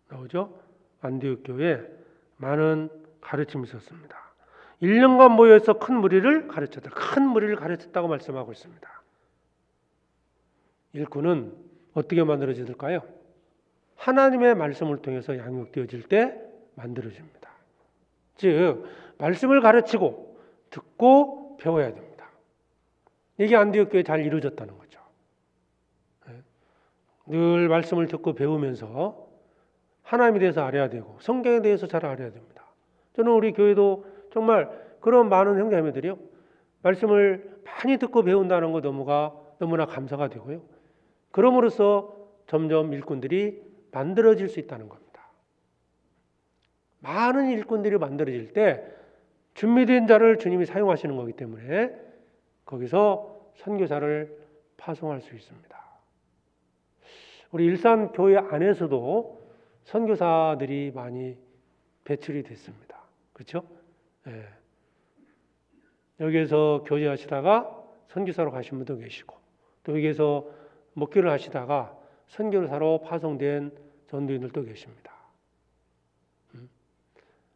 나오죠? 안디옥 교회에 많은 가르침이 있었습니다. 1년간 모여서 큰 무리를 가르쳤다. 큰 무리를 가르쳤다고 말씀하고 있습니다. 일꾼은 어떻게 만들어질까요? 하나님의 말씀을 통해서 양육되어질 때 만들어집니다. 즉 말씀을 가르치고 듣고 배워야 됩니다. 이게 안디옥 교회에 잘 이루어졌다는 거죠. 늘 말씀을 듣고 배우면서 하나님에 대해서 알아야 되고 성경에 대해서 잘 알아야 됩니다. 저는 우리 교회도 정말 그런 많은 형제자매들이요. 말씀을 많이 듣고 배운다는 거 너무나 감사가 되고요. 그럼으로써 점점 일꾼들이 만들어질 수 있다는 겁니다. 많은 일꾼들이 만들어질 때 준비된 자를 주님이 사용하시는 거기 때문에 거기서 선교사를 파송할 수 있습니다. 우리 일산 교회 안에서도 선교사들이 많이 배출이 됐습니다. 그렇죠? 네. 여기에서 교제하시다가 선교사로 가신 분도 계시고 또 여기에서 목회를 하시다가 선교사로 파송된 전도인들도 계십니다.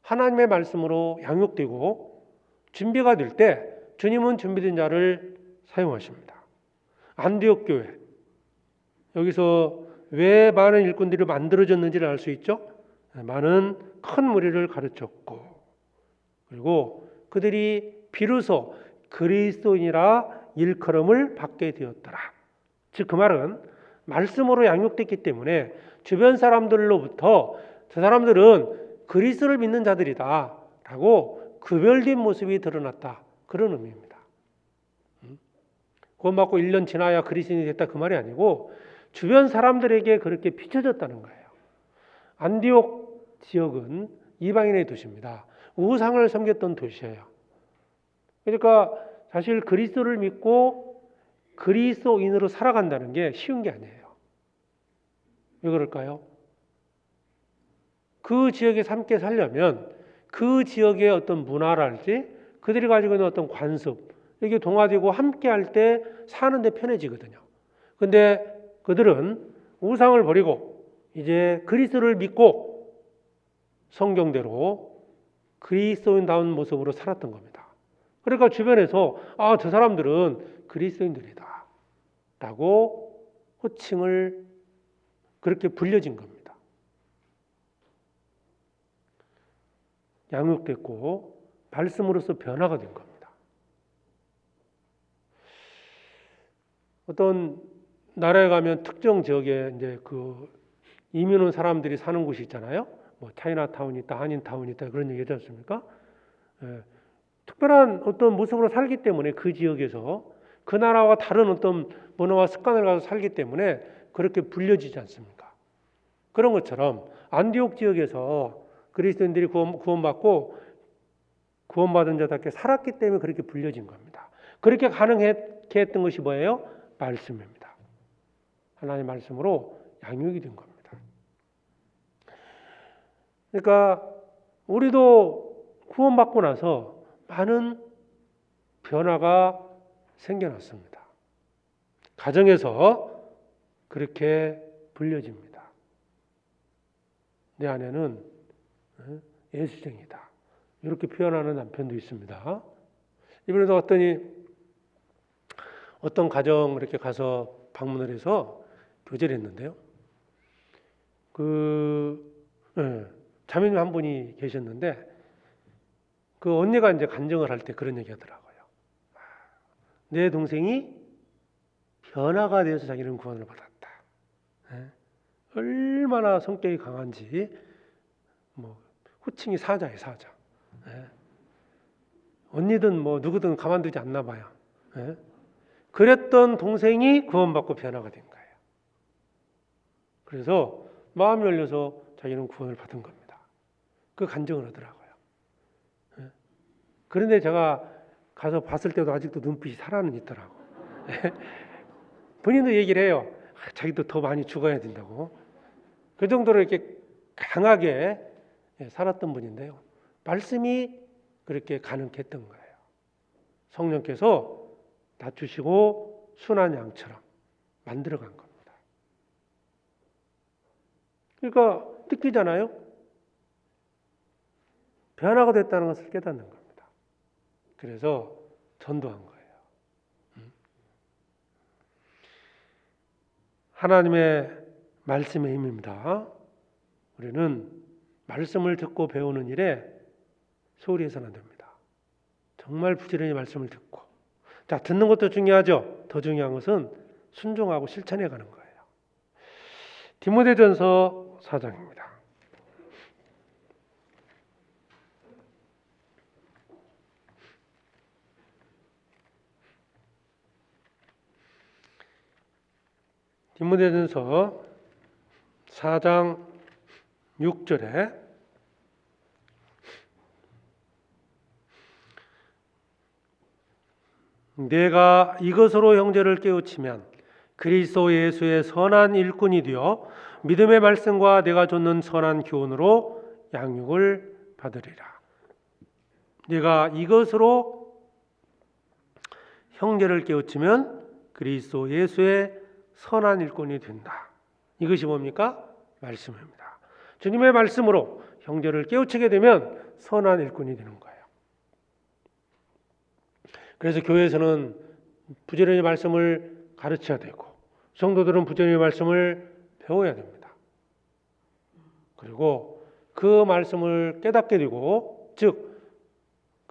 하나님의 말씀으로 양육되고 준비가 될 때 주님은 준비된 자를 사용하십니다. 안디옥 교회, 여기서 왜 많은 일꾼들이 만들어졌는지를 알 수 있죠. 많은 큰 무리를 가르쳤고, 그리고 그들이 비로소 그리스도인이라 일컬음을 받게 되었더라. 즉 그 말은 말씀으로 양육됐기 때문에 주변 사람들로부터 저 사람들은 그리스도를 믿는 자들이다 라고 구별된 모습이 드러났다, 그런 의미입니다. 구원받고 1년 지나야 그리스도인이 됐다, 그 말이 아니고 주변 사람들에게 그렇게 비춰졌다는 거예요. 안디옥 지역은 이방인의 도시입니다. 우상을 섬겼던 도시예요. 그러니까 사실 그리스도를 믿고 그리스도인으로 살아간다는 게 쉬운 게 아니에요. 왜 그럴까요? 그 지역에 함께 살려면 그 지역의 어떤 문화랄지 그들이 가지고 있는 어떤 관습, 이게 동화되고 함께 할 때 사는 데 편해지거든요. 근데 그들은 우상을 버리고 이제 그리스도를 믿고 성경대로 그리스도인다운 모습으로 살았던 겁니다. 그러니까 주변에서 저 사람들은 그리스도인들이다 라고 호칭을 그렇게 불려진 겁니다. 양육됐고 말씀으로서 변화가 된 겁니다. 어떤 나라에 가면 특정 지역에 이제 그 이민 온 사람들이 사는 곳이 있잖아요. 뭐 차이나타운이 있다, 한인타운이 있다, 그런 얘기 하지 않습니까? 특별한 어떤 모습으로 살기 때문에 그 지역에서 그 나라와 다른 어떤 문화와 습관을 가지고 살기 때문에 그렇게 불려지지 않습니까? 그런 것처럼 안디옥 지역에서 그리스도인들이 구원받고 구원받은 자답게 살았기 때문에 그렇게 불려진 겁니다. 그렇게 가능했게 했던 것이 뭐예요? 말씀입니다. 하나님의 말씀으로 양육이 된 겁니다. 그러니까 우리도 구원받고 나서 많은 변화가 생겨났습니다. 가정에서 그렇게 불려집니다. 내 아내는 예수쟁이다, 이렇게 표현하는 남편도 있습니다. 이번에도 어떤 가정 이렇게 가서 방문을 해서 교제를 했는데요. 자매님 한 분이 계셨는데 그 언니가 이제 간증을 할 때 그런 얘기 하더라고요. 내 동생이 변화가 되어서 자기는 구원을 받았다. 얼마나 성격이 강한지, 호칭이 사자예요, 사자. 언니든 누구든 가만두지 않나 봐요. 그랬던 동생이 구원받고 변화가 된 거예요. 그래서 마음이 열려서 자기는 구원을 받은 겁니다. 그 간증을 하더라고요. 그런데 제가 가서 봤을 때도 아직도 눈빛이 살아는 있더라고. 본인도 얘기를 해요. 자기도 더 많이 죽어야 된다고. 그 정도로 이렇게 강하게 살았던 분인데요. 말씀이 그렇게 가능했던 거예요. 성령께서 낮추시고 순한 양처럼 만들어간 겁니다. 그러니까 느끼잖아요. 변화가 됐다는 것을 깨닫는 겁니다. 그래서 전도한 거예요. 하나님의 말씀의 힘입니다. 우리는 말씀을 듣고 배우는 일에 소홀히 해서는 안 됩니다. 정말 부지런히 말씀을 듣고, 듣는 것도 중요하죠. 더 중요한 것은 순종하고 실천해 가는 거예요. 디모데전서 4장입니다. 디모데전서 4장 6절에 내가 이것으로 형제를 깨우치면 그리스도 예수의 선한 일꾼이 되어 믿음의 말씀과 내가 줬는 선한 교훈으로 양육을 받으리라. 내가 이것으로 형제를 깨우치면 그리스도 예수의 선한 일꾼이 된다. 이것이 뭡니까? 말씀입니다. 주님의 말씀으로 형제를 깨우치게 되면 선한 일꾼이 되는 거예요. 그래서 교회에서는 부지런히 말씀을 가르쳐야 되고 성도들은 부지런히 말씀을 배워야 됩니다. 그리고 그 말씀을 깨닫게 되고 즉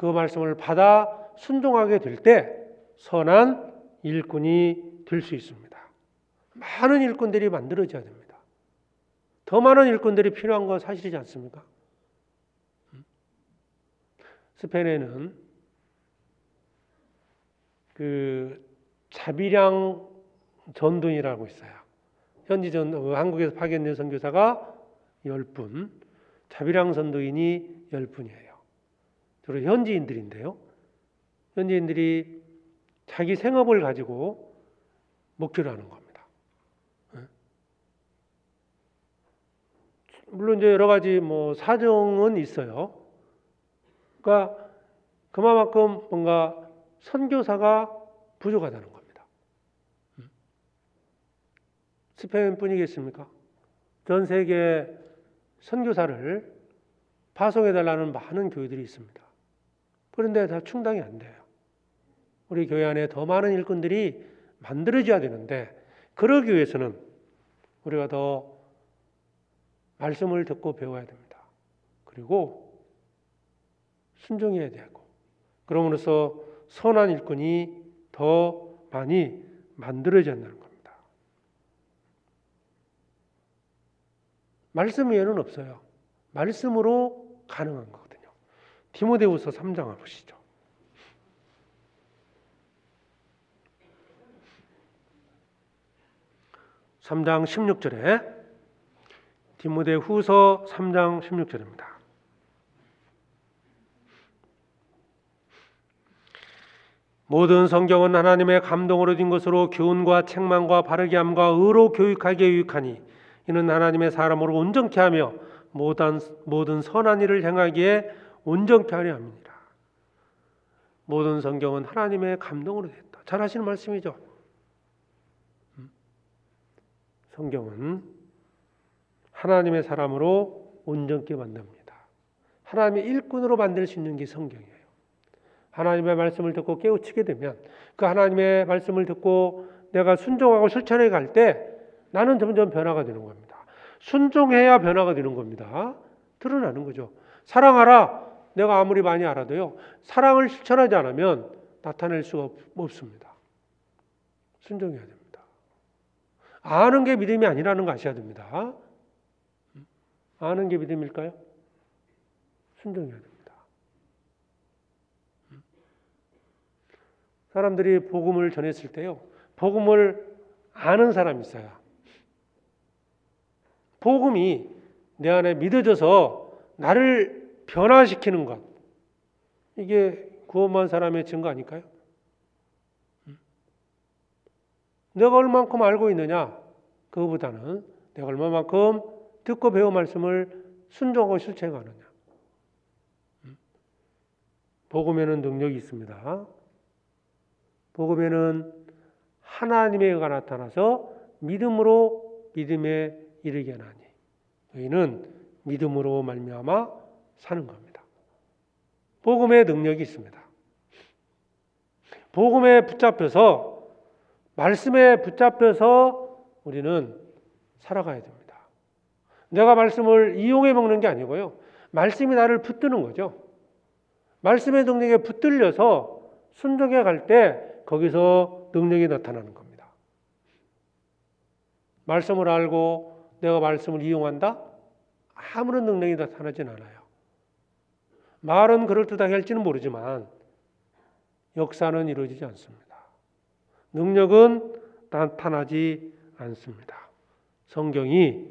그 말씀을 받아 순종하게 될 때 선한 일꾼이 될 수 있습니다. 많은 일꾼들이 만들어져야 됩니다. 더 많은 일꾼들이 필요한 건 사실이지 않습니까? 스페인에는 그 자비량 전도인이라고 있어요. 한국에서 파견된 선교사가 10분, 자비량 전도인이 10분이에요. 주로 현지인들인데요. 현지인들이 자기 생업을 가지고 목회를 하는 겁니다. 물론 이제 여러 가지 사정은 있어요. 그러니까 그만큼 뭔가 선교사가 부족하다는 겁니다. 스페인뿐이겠습니까? 전 세계 선교사를 파송해달라는 많은 교회들이 있습니다. 그런데 다 충당이 안 돼요. 우리 교회 안에 더 많은 일꾼들이 만들어져야 되는데 그러기 위해서는 우리가 더 말씀을 듣고 배워야 됩니다. 그리고 순종해야 되고 그럼으로써 선한 일꾼이 더 많이 만들어져야 한다는 겁니다. 말씀 외에는 없어요. 말씀으로 가능한 거거든요. 디모데후서 3장을 보시죠. 3장 16절에 디모데후서 3장 16절입니다. 모든 성경은 하나님의 감동으로 진 것으로 교훈과 책망과 바르게 함과 의로 교육하기에 유익하니 이는 하나님의 사람으로 온전케 하며 모든 선한 일을 행하기에 온전케 하려 함이니라. 모든 성경은 하나님의 감동으로 됐다. 잘 하시는 말씀이죠. 성경은 하나님의 사람으로 온전케 만듭니다. 하나님의 일꾼으로 만들 수 있는 게 성경이에요. 하나님의 말씀을 듣고 깨우치게 되면 그 하나님의 말씀을 듣고 내가 순종하고 실천해 갈 때 나는 점점 변화가 되는 겁니다. 순종해야 변화가 되는 겁니다. 드러나는 거죠. 사랑하라. 내가 아무리 많이 알아도요. 사랑을 실천하지 않으면 나타낼 수가 없습니다. 순종해야 됩니다. 아는 게 믿음이 아니라는 거 아셔야 됩니다. 아는 게 믿음일까요? 순종해야 됩니다. 사람들이 복음을 전했을 때요. 복음을 아는 사람이 있어요. 복음이 내 안에 믿어져서 나를 변화시키는 것. 이게 구원받은 사람의 증거 아닐까요? 내가 얼만큼 알고 있느냐? 그거보다는 내가 얼마만큼 듣고 배운 말씀을 순종하고 실천하느냐. 복음에는 능력이 있습니다. 복음에는 하나님의 의가 나타나서 믿음에 이르게 하나니 너희는 믿음으로 말미암아 사는 겁니다. 복음의 능력이 있습니다. 복음에 붙잡혀서 말씀에 붙잡혀서 우리는 살아가야 됩니다. 내가 말씀을 이용해 먹는 게 아니고요. 말씀이 나를 붙드는 거죠. 말씀의 능력에 붙들려서 순종해 갈 때 거기서 능력이 나타나는 겁니다. 말씀을 알고 내가 말씀을 이용한다? 아무런 능력이 나타나진 않아요. 말은 그럴듯하게 할지는 모르지만 역사는 이루어지지 않습니다. 능력은 나타나지 않습니다. 성경이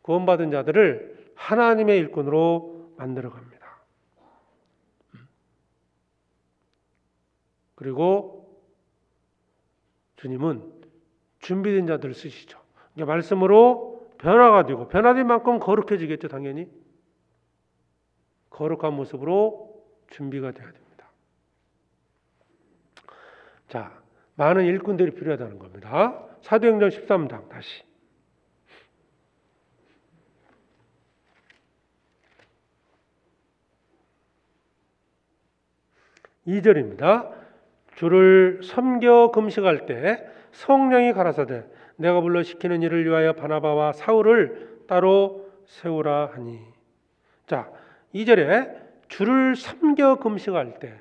구원받은 자들을 하나님의 일꾼으로 만들어갑니다. 그리고 주님은 준비된 자들을 쓰시죠. 말씀으로 변화가 되고 변화된 만큼 거룩해지겠죠. 당연히 거룩한 모습으로 준비가 되어야 됩니다. 자, 많은 일꾼들이 필요하다는 겁니다. 사도행전 13장 다시. 2절입니다. 주를 섬겨 금식할 때 성령이 가라사대 내가 불러 시키는 일을 위하여 바나바와 사울을 따로 세우라 하니. 자, 2절에 주를 섬겨 금식할 때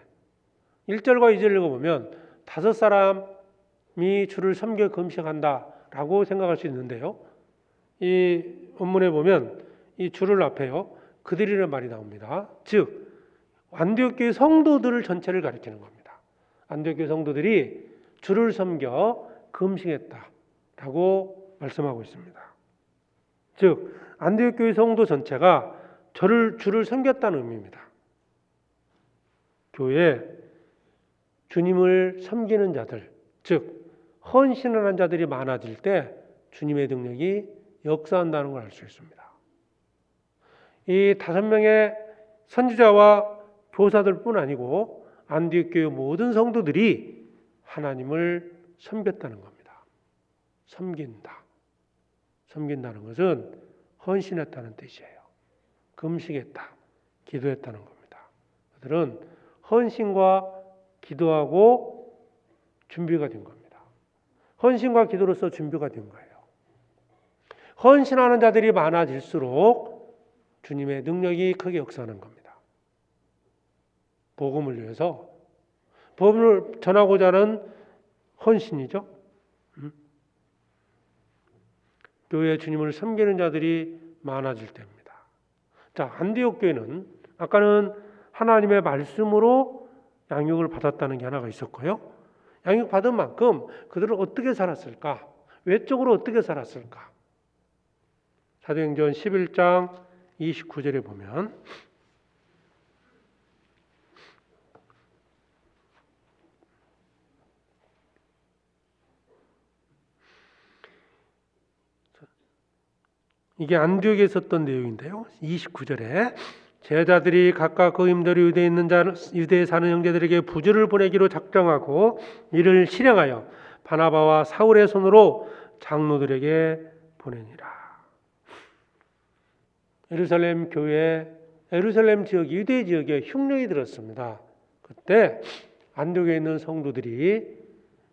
1절과 2절 읽어보면 5사람이 주를 섬겨 금식한다라고 생각할 수 있는데요. 이 본문에 보면 이 주를 앞에요. 그들이라는 말이 나옵니다. 즉 안디옥 교회 성도들을 전체를 가리키는 겁니다. 안디옥 교회 성도들이 주를 섬겨 금식했다라고 말씀하고 있습니다. 즉 안디옥 교회 성도 전체가 주를 섬겼다는 의미입니다. 교회에 주님을 섬기는 자들, 즉 헌신을 한 자들이 많아질 때 주님의 능력이 역사한다는 걸 알 수 있습니다. 이 5명의 선지자와 교사들뿐 아니고 안디옥 교회 모든 성도들이 하나님을 섬겼다는 겁니다. 섬긴다는 것은 헌신했다는 뜻이에요. 금식했다, 기도했다는 겁니다. 그들은 헌신과 기도하고 준비가 된 겁니다. 헌신과 기도로서 준비가 된 거예요. 헌신하는 자들이 많아질수록 주님의 능력이 크게 역사하는 겁니다. 복음을 위해서 복음을 전하고자 하는 헌신이죠. 교회에 주님을 섬기는 자들이 많아질 때입니다. 자, 안디옥 교회는 아까는 하나님의 말씀으로 양육을 받았다는 게 하나가 있었고요. 양육받은 만큼 그들은 어떻게 살았을까? 외적으로 어떻게 살았을까? 사도행전 11장 29절에 보면 이게 안디옥에 있었던 내용인데요. 29절에 제자들이 각각 그 임대로 유대에 사는 형제들에게 부주를 보내기로 작정하고 이를 실행하여 바나바와 사울의 손으로 장로들에게 보내니라. 예루살렘 교회, 예루살렘 지역, 유대 지역에 흉년이 들었습니다. 그때 안디옥에 있는 성도들이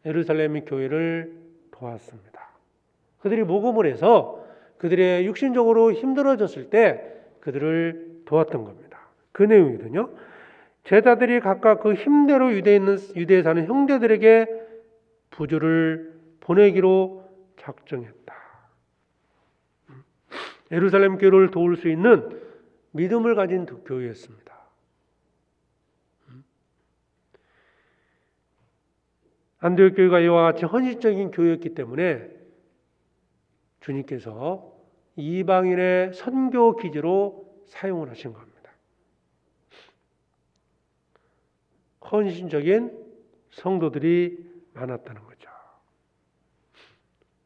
예루살렘 교회를 도왔습니다. 그들이 모금을 해서 그들의 육신적으로 힘들어졌을 때 그들을 도왔던 겁니다. 그 내용이거든요. 제자들이 각각 그 힘대로 유대에 사는 형제들에게 부주를 보내기로 작정했다. 예루살렘 교회를 도울 수 있는 믿음을 가진 교회였습니다. 안디옥 교회가 이와 같이 헌신적인 교회였기 때문에 주님께서 이방인의 선교 기지로 사용을 하신 겁니다. 헌신적인 성도들이 많았다는 거죠.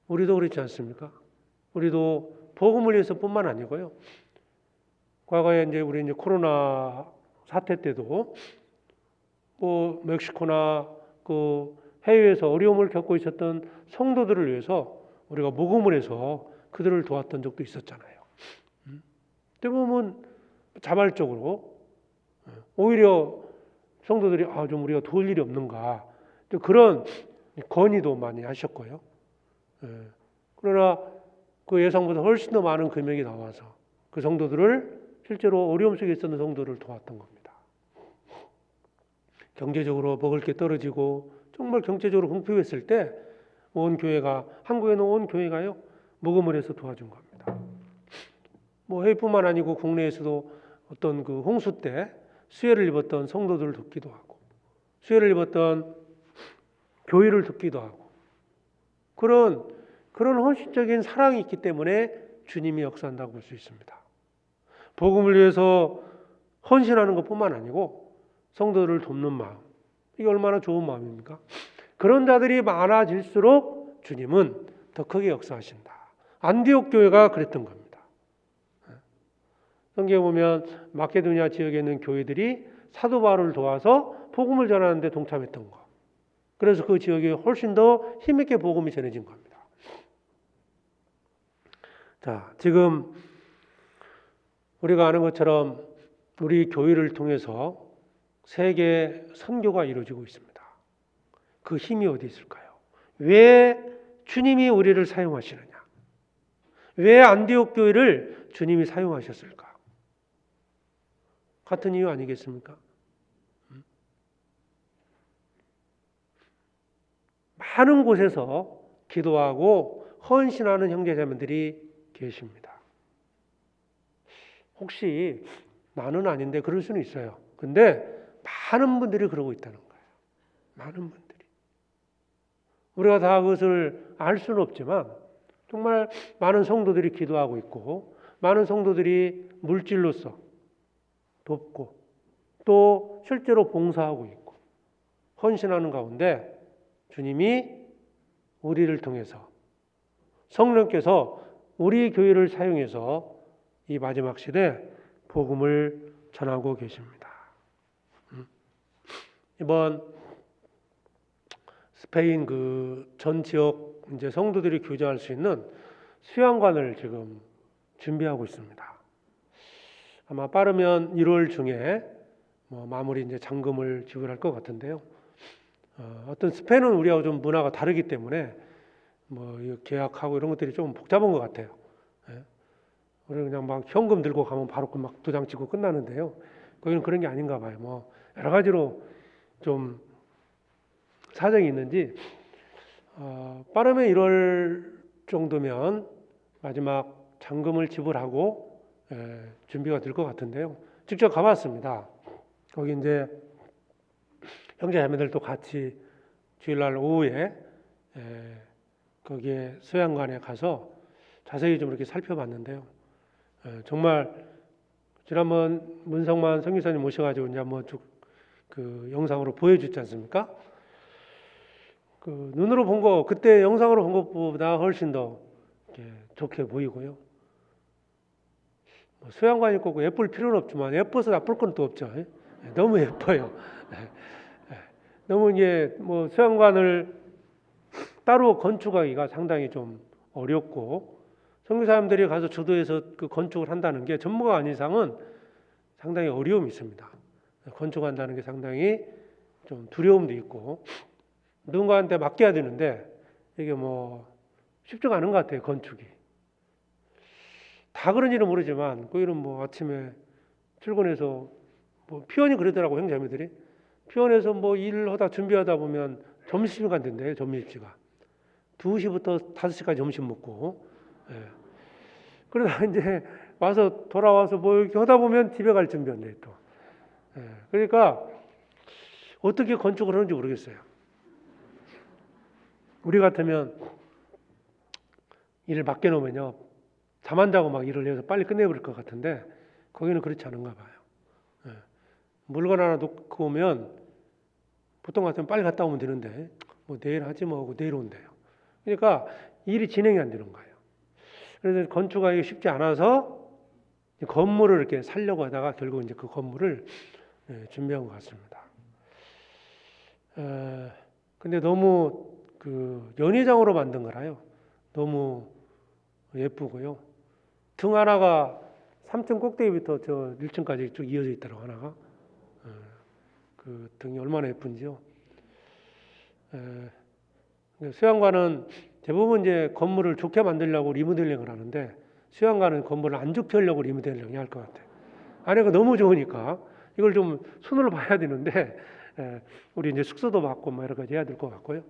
우리도 그렇지 않습니까? 우리도 복음을 위해서뿐만 아니고요. 과거에 우리 코로나 사태 때도 멕시코나 그 해외에서 어려움을 겪고 있었던 성도들을 위해서 우리가 모금을 해서 그들을 도왔던 적도 있었잖아요. 대부분 자발적으로 오히려 성도들이 좀 우리가 도울 일이 없는가 그런 건의도 많이 하셨고요. 그러나 그 예상보다 훨씬 더 많은 금액이 나와서 그 성도들을 실제로 어려움 속에 있었던 성도를 도왔던 겁니다. 경제적으로 먹을 게 떨어지고 정말 경제적으로 궁핍했을 때 온 교회가 한국에 있는 온 교회가요 모금을 해서 도와준 겁니다. 해외뿐만 아니고 국내에서도 어떤 그 홍수 때 수혜를 입었던 성도들을 돕기도 하고 수혜를 입었던 교회를 돕기도 하고 그런 헌신적인 사랑이 있기 때문에 주님이 역사한다고 볼 수 있습니다. 복음을 위해서 헌신하는 것뿐만 아니고 성도들을 돕는 마음 이게 얼마나 좋은 마음입니까? 그런 자들이 많아질수록 주님은 더 크게 역사하신다. 안디옥 교회가 그랬던 겁니다. 성경에 보면 마케도니아 지역에 있는 교회들이 사도 바울을 도와서 복음을 전하는 데 동참했던 거. 그래서 그 지역에 훨씬 더 힘있게 복음이 전해진 겁니다. 자, 지금 우리가 아는 것처럼 우리 교회를 통해서 세계 선교가 이루어지고 있습니다. 그 힘이 어디 있을까요? 왜 주님이 우리를 사용하시느냐? 왜 안디옥 교회를 주님이 사용하셨을까? 같은 이유 아니겠습니까? 많은 곳에서 기도하고 헌신하는 형제자매들이 계십니다. 혹시 나는 아닌데 그럴 수는 있어요. 근데 많은 분들이 그러고 있다는 거예요. 많은 분들이. 우리가 다 그것을 알 수는 없지만 정말 많은 성도들이 기도하고 있고 많은 성도들이 물질로서 돕고 또 실제로 봉사하고 있고 헌신하는 가운데 주님이 우리를 통해서 성령께서 우리 교회를 사용해서 이 마지막 시대 복음을 전하고 계십니다. 이번 스페인 그 전 지역 이제 성도들이 교제할 수 있는 수양관을 지금 준비하고 있습니다. 아마 빠르면 1월 중에 마무리 이제 잔금을 지불할 것 같은데요. 어떤 스페인은 우리하고 좀 문화가 다르기 때문에 계약하고 이런 것들이 좀 복잡한 것 같아요. 예. 우리는 그냥 막 현금 들고 가면 바로 막 도장 찍고 끝나는데요. 거기는 그런 게 아닌가 봐요. 여러 가지로 좀 사정이 있는지 빠르면 1월 정도면 마지막 잔금을 지불하고 준비가 될 것 같은데요. 직접 가봤습니다. 거기 이제 형제자매들도 같이 주일날 오후에 거기에 수양관에 가서 자세히 좀 이렇게 살펴봤는데요. 정말 지난번 문성만 선교사님 모셔가지고 이제 한번 쭉 그 영상으로 보여줬지 않습니까? 그 눈으로 본 거 그때 영상으로 본 것보다 훨씬 더 좋게 보이고요. 수양관이 꼭 예쁠 필요는 없지만 예뻐서 나쁠 건 또 없죠. 너무 예뻐요. 너무 이제 수양관을 따로 건축하기가 상당히 좀 어렵고 선교사님들이 가서 주도해서 그 건축을 한다는 게 전문가 아닌 이상은 상당히 어려움이 있습니다. 건축한다는 게 상당히 좀 두려움도 있고 누군가한테 맡겨야 되는데 이게 쉽지가 않은 것 같아요. 건축이 다 그런지는 모르지만 거기는 아침에 출근해서 피원이 그러더라고. 형제자매들이 피원에서 일을 하다 준비하다 보면 점심시간 된대요. 점심시간 2시부터 5시까지 점심 먹고 그러다 이제 와서 돌아와서 이렇게 하다 보면 집에 갈 준비한대 또. 그러니까 어떻게 건축을 하는지 모르겠어요. 우리 같으면 일을 맡겨놓으면요 잠 안 자고 막 일을 해서 빨리 끝내버릴 것 같은데 거기는 그렇지 않은가 봐요. 물건 하나 놓고 오면 보통 같으면 빨리 갔다 오면 되는데 내일 하지 하고 내일 온대요. 그러니까 일이 진행이 안 되는 거예요. 그래서 건축하기 쉽지 않아서 건물을 이렇게 살려고 하다가 결국 이제 그 건물을 준비한 것 같습니다. 근데 너무 그 연회장으로 만든 거라요. 너무 예쁘고요. 등 하나가 3층 꼭대기부터 저 1층까지 쭉 이어져 있더라고 하나가. 그 등이 얼마나 예쁜지요. 수양관은 대부분 이제 건물을 좋게 만들려고 리모델링을 하는데 수양관은 건물을 안 좋게 하려고 리모델링을 할 것 같아요. 안에가 너무 좋으니까 이걸 좀 손으로 봐야 되는데 우리 이제 숙소도 받고 여러 가지 해야 될 것 같고요.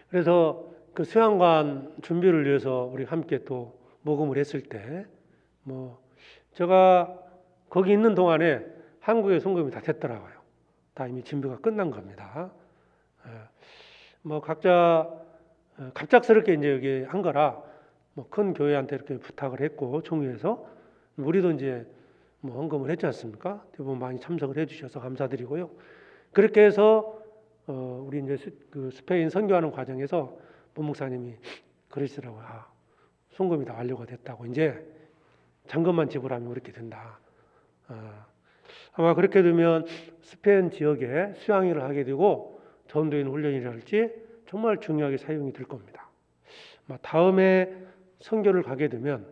그래서 그 수양관 준비를 위해서 우리 함께 또 모금을 했을 때 제가 거기 있는 동안에 한국의 송금이 다 됐더라고요. 다 이미 준비가 끝난 겁니다. 각자 갑작스럽게 이제 여기 한 거라 큰 교회한테 이렇게 부탁을 했고 총회에서 우리도 이제 헌금을 했지 않습니까? 대부분 많이 참석을 해주셔서 감사드리고요. 그렇게 해서 우리 이제 그 스페인 선교하는 과정에서 본목사님이 그러시더라고요. 송금이 다 완료가 됐다고. 이제 잔금만 지불하면 이렇게 된다. 아마 그렇게 되면 스페인 지역에 수양회를 하게 되고 전도인 훈련이랄지 정말 중요하게 사용이 될 겁니다. 아마 다음에 선교를 가게 되면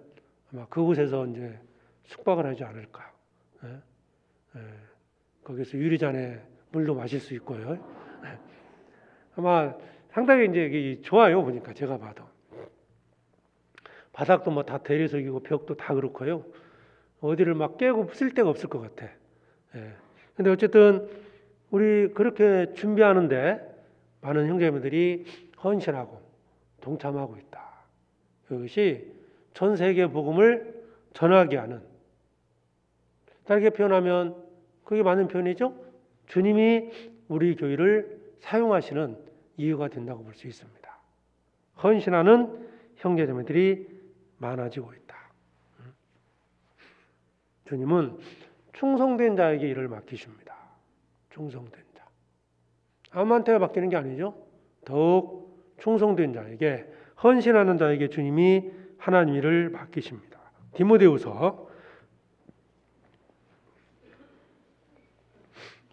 아마 그곳에서 이제 숙박을 하지 않을까. 예? 예. 거기서 유리잔에 물도 마실 수 있고요. 예. 아마 상당히 이제 좋아요. 보니까 제가 봐도 바닥도 뭐 다 대리석이고 벽도 다 그렇고요. 어디를 막 깨고 쓸 데가 없을 것 같아. 예. 근데 어쨌든 우리 그렇게 준비하는데 많은 형제님들이 헌신하고 동참하고 있다. 그것이 전 세계 복음을 전하게 하는, 다르게 표현하면 그게 맞는 표현이죠. 주님이 우리 교회를 사용하시는 이유가 된다고 볼 수 있습니다. 헌신하는 형제자매들이 많아지고 있다. 주님은 충성된 자에게 일을 맡기십니다. 충성된 자. 아무한테 맡기는 게 아니죠. 더욱 충성된 자에게, 헌신하는 자에게 주님이 하나님 일을 맡기십니다. 디모데후서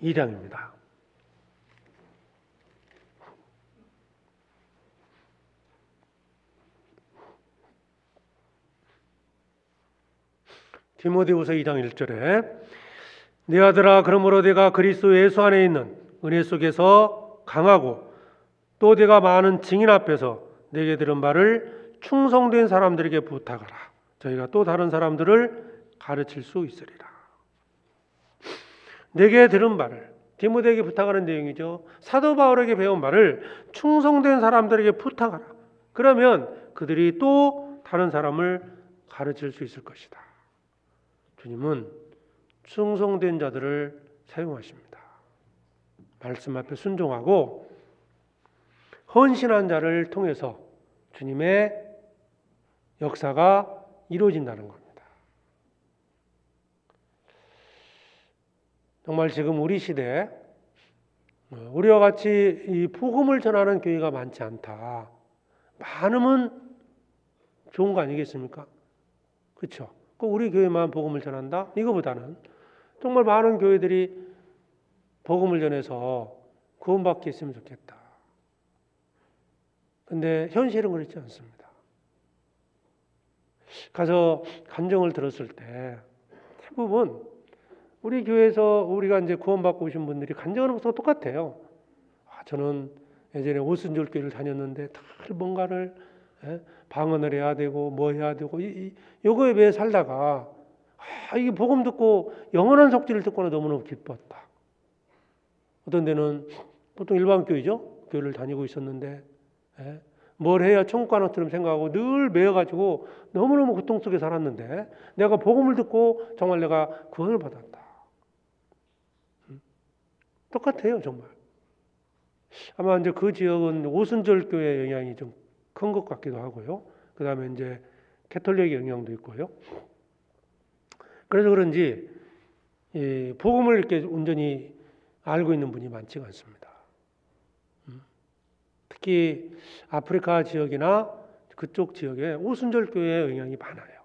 2장입니다. 디모데후서 2장 1절에 내 아들아 그러므로 내가 그리스도 예수 안에 있는 은혜 속에서 강하고 또 내가 많은 증인 앞에서 내게 들은 바를 충성된 사람들에게 부탁하라. 저희가 또 다른 사람들을 가르칠 수 있으리라. 내게 들은 바를, 디모데에게 부탁하는 내용이죠. 사도 바울에게 배운 바를 충성된 사람들에게 부탁하라. 그러면 그들이 또 다른 사람을 가르칠 수 있을 것이다. 주님은 충성된 자들을 사용하십니다. 말씀 앞에 순종하고 헌신한 자를 통해서 주님의 역사가 이루어진다는 겁니다. 정말 지금 우리 시대에 우리와 같이 이 복음을 전하는 교회가 많지 않다. 많으면 좋은 거 아니겠습니까? 그렇죠? 꼭 우리 교회만 복음을 전한다? 이거보다는 정말 많은 교회들이 복음을 전해서 구원받게 했으면 좋겠다. 근데 현실은 그렇지 않습니다. 가서 간증을 들었을 때 대부분 우리 교회에서 우리가 이제 구원받고 오신 분들이 간증하는 것과 똑같아요. 저는 예전에 오순절교회를 다녔는데 늘 뭔가를 방언을 해야 되고 뭐 해야 되고 요거에 매여 살다가 이게 복음 듣고 영원한 속죄를 듣고나 너무너무 기뻤다. 어떤 데는 보통 일반 교회죠. 교회를 다니고 있었는데 뭘 해야 천국 가는 것처럼 생각하고 늘 매여가지고 너무너무 고통 속에 살았는데 내가 복음을 듣고 정말 내가 구원을 받았다. 똑같아요, 정말. 아마 이제 그 지역은 오순절 교회 영향이 좀 큰 것 같기도 하고요. 그 다음에 이제 캐톨릭 영향도 있고요. 그래서 그런지 이 복음을 이렇게 온전히 알고 있는 분이 많지가 않습니다. 특히 아프리카 지역이나 그쪽 지역에 오순절 교회의 영향이 많아요.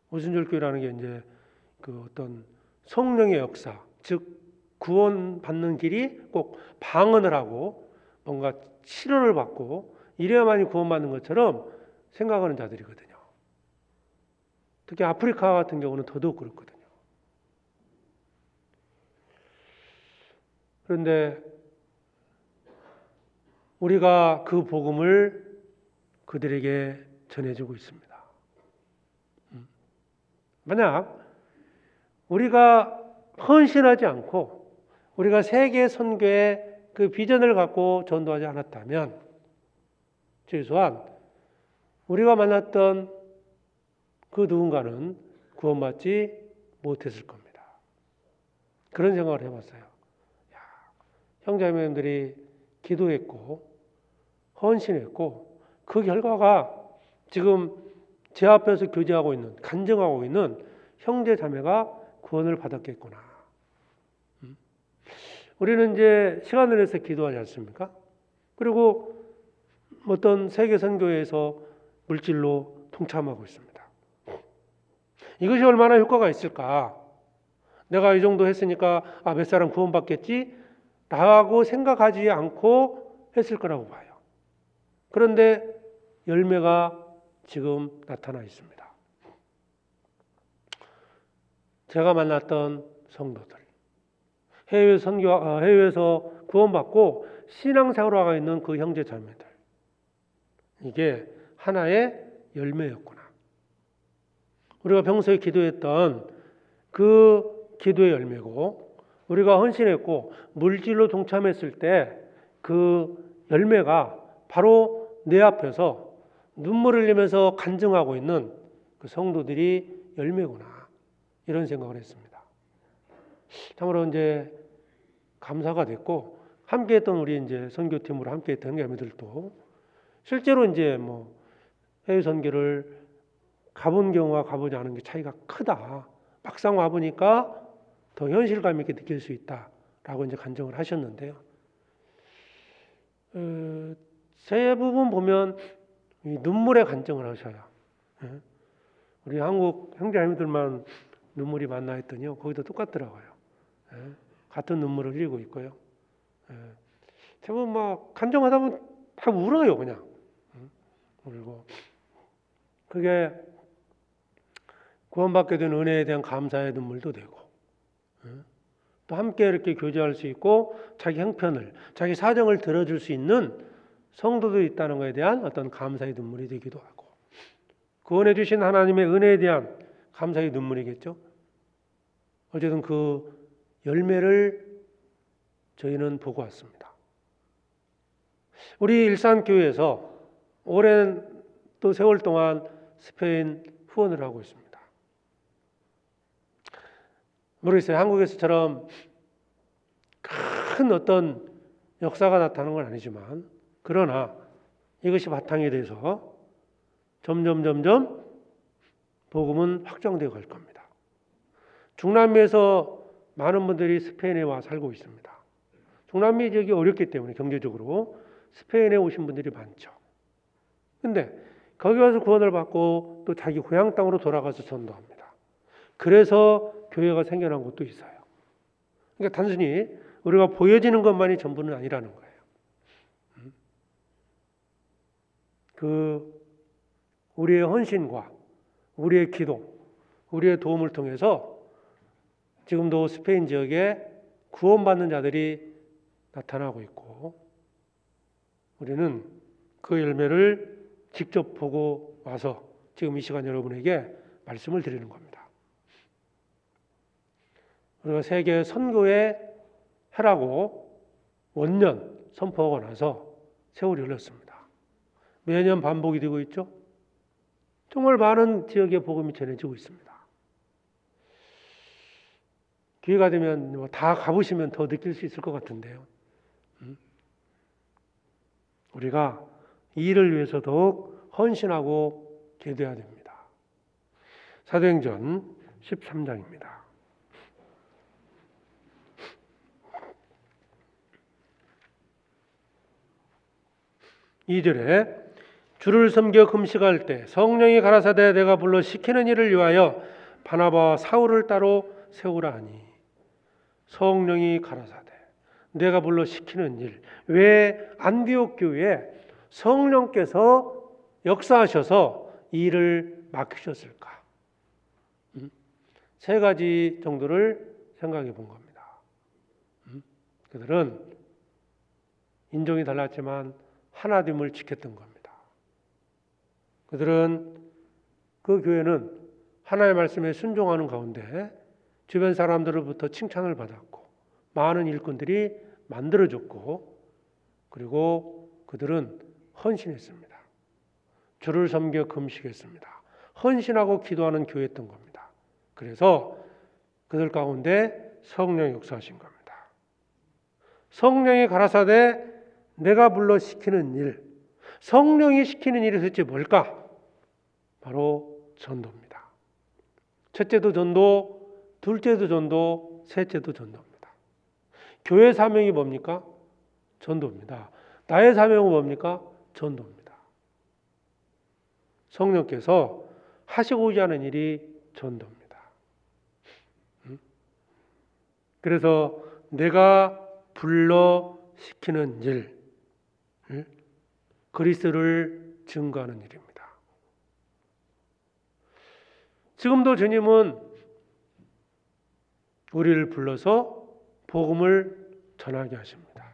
오순절 교회라는 게 이제 그 어떤 성령의 역사, 즉 구원 받는 길이 꼭 방언을 하고 뭔가 치료를 받고 이래야만이 구원받는 것처럼 생각하는 자들이거든요. 특히 아프리카 같은 경우는 더더욱 그렇거든요. 그런데 우리가 그 복음을 그들에게 전해주고 있습니다. 만약 우리가 헌신하지 않고 우리가 세계 선교의 그 비전을 갖고 전도하지 않았다면 최소한 우리가 만났던 그 누군가는 구원받지 못했을 겁니다. 그런 생각을 해봤어요. 형제자매들이 기도했고 헌신했고 그 결과가 지금 제 앞에서 교제하고 있는, 간증하고 있는 형제자매가 구원을 받았겠구나. 우리는 이제 시간을 내서 기도하지 않습니까? 그리고 어떤 세계 선교회에서 물질로 동참하고 있습니다. 이것이 얼마나 효과가 있을까? 내가 이 정도 했으니까 몇 사람 구원받겠지? 라고 생각하지 않고 했을 거라고 봐요. 그런데 열매가 지금 나타나 있습니다. 제가 만났던 성도들, 해외에서 구원받고 신앙생활로 하고 있는 그 형제 자매들, 이게 하나의 열매였구나. 우리가 평소에 기도했던 그 기도의 열매고, 우리가 헌신했고 물질로 동참했을 때 그 열매가 바로 내 앞에서 눈물을 흘리면서 간증하고 있는 그 성도들이 열매구나, 이런 생각을 했습니다. 참으로 이제 감사가 됐고, 함께했던 우리 이제 선교팀으로 함께했던 애들도 실제로 이제 뭐 해외 선교를 가본 경우와 가보지 않은 게 차이가 크다. 막상 와 보니까 더 현실감 있게 느낄 수 있다라고 이제 간증을 하셨는데요. 대부분 보면 이 눈물의 간증을 하셔요. 우리 한국 형제자매들만 눈물이 많나 했더니요, 거기도 똑같더라고요. 같은 눈물을 흘리고 있고요. 대부분 막 간증하다 보면 다 울어요, 그냥. 울고. 그게 구원받게 된 은혜에 대한 감사의 눈물도 되고, 또 함께 이렇게 교제할 수 있고 자기 형편을, 자기 사정을 들어줄 수 있는 성도들이 있다는 것에 대한 어떤 감사의 눈물이 되기도 하고, 구원해 주신 하나님의 은혜에 대한 감사의 눈물이겠죠. 어쨌든 그 열매를 저희는 보고 왔습니다. 우리 일산교회에서 오랜 또 세월 동안 스페인 후원을 하고 있습니다. 모르겠어요. 한국에서처럼 큰 어떤 역사가 나타나는 건 아니지만, 그러나 이것이 바탕이 돼서 점점 복음은 확장되어 갈 겁니다. 중남미에서 많은 분들이 스페인에 와 살고 있습니다. 중남미 지역이 어렵기 때문에 경제적으로 스페인에 오신 분들이 많죠. 근데 거기 와서 구원을 받고 또 자기 고향 땅으로 돌아가서 전도합니다. 그래서 교회가 생겨난 곳도 있어요. 그러니까 단순히 우리가 보여지는 것만이 전부는 아니라는 거예요. 우리의 헌신과 우리의 기도, 우리의 도움을 통해서 지금도 스페인 지역에 구원받는 자들이 나타나고 있고, 우리는 그 열매를 직접 보고 와서 지금 이 시간 여러분에게 말씀을 드리는 겁니다. 우리가 세계 선교회 해라고 원년 선포하고 나서 세월이 흘렀습니다. 매년 반복이 되고 있죠. 정말 많은 지역에 복음이 전해지고 있습니다. 기회가 되면 다 가보시면 더 느낄 수 있을 것 같은데요. 우리가 이 일을 위해서 더욱 헌신하고 기도해야 됩니다. 사도행전 13장입니다. 2절에 주를 섬겨 금식할 때 성령이 가라사대 내가 불러 시키는 일을 위하여 바나바와 사울을 따로 세우라 하니, 성령이 가라사대 내가 불러 시키는 일, 왜 안디옥 교회에 성령께서 역사하셔서 이 일을 맡기셨을까? 세 가지 정도를 생각해 본 겁니다. 그들은 인종이 달랐지만 하나됨을 지켰던 겁니다. 그들은, 그 교회는 하나님의 말씀에 순종하는 가운데 주변 사람들로부터 칭찬을 받았고 많은 일꾼들이 만들어졌고, 그리고 그들은 헌신했습니다. 주를 섬겨 금식했습니다. 헌신하고 기도하는 교회였던 겁니다. 그래서 그들 가운데 성령이 역사하신 겁니다. 성령이 가라사대 내가 불러 시키는 일, 성령이 시키는 일이 도대체 뭘까? 바로 전도입니다. 첫째도 전도, 둘째도 전도, 셋째도 전도입니다. 교회 사명이 뭡니까? 전도입니다. 나의 사명은 뭡니까? 전도입니다. 성령께서 하시고자 하는 일이 전도입니다. 그래서 내가 불러시키는 일, 그리스도를 증거하는 일입니다. 지금도 주님은 우리를 불러서 복음을 전하게 하십니다.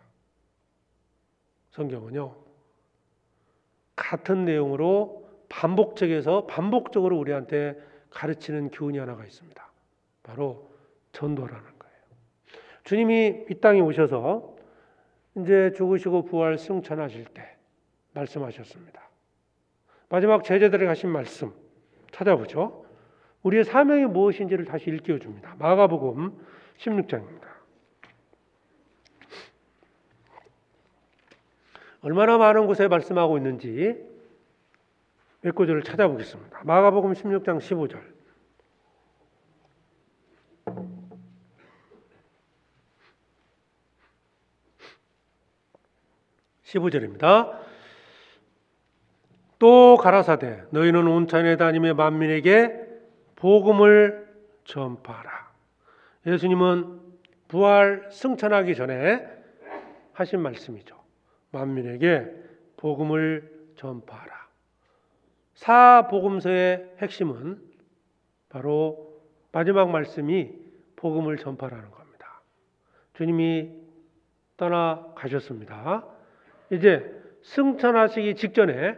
성경은요, 같은 내용으로 반복적으로 우리한테 가르치는 교훈이 하나가 있습니다. 바로 전도라는 거예요. 주님이 이 땅에 오셔서 이제 죽으시고 부활 승천하실 때 말씀하셨습니다. 마지막 제자들에게 하신 말씀 찾아보죠. 우리의 사명이 무엇인지를 다시 일깨워줍니다. 마가복음 16장입니다. 얼마나 많은 곳에 말씀하고 있는지 몇 구절을 찾아보겠습니다. 마가복음 16장 15절. 15절입니다. 또 가라사대 너희는 온 천에 다니며 만민에게 복음을 전파하라. 예수님은 부활 승천하기 전에 하신 말씀이죠. 만민에게 복음을 전파하라. 사복음서의 핵심은 바로 마지막 말씀이 복음을 전파라는 겁니다. 주님이 떠나가셨습니다. 이제 승천하시기 직전에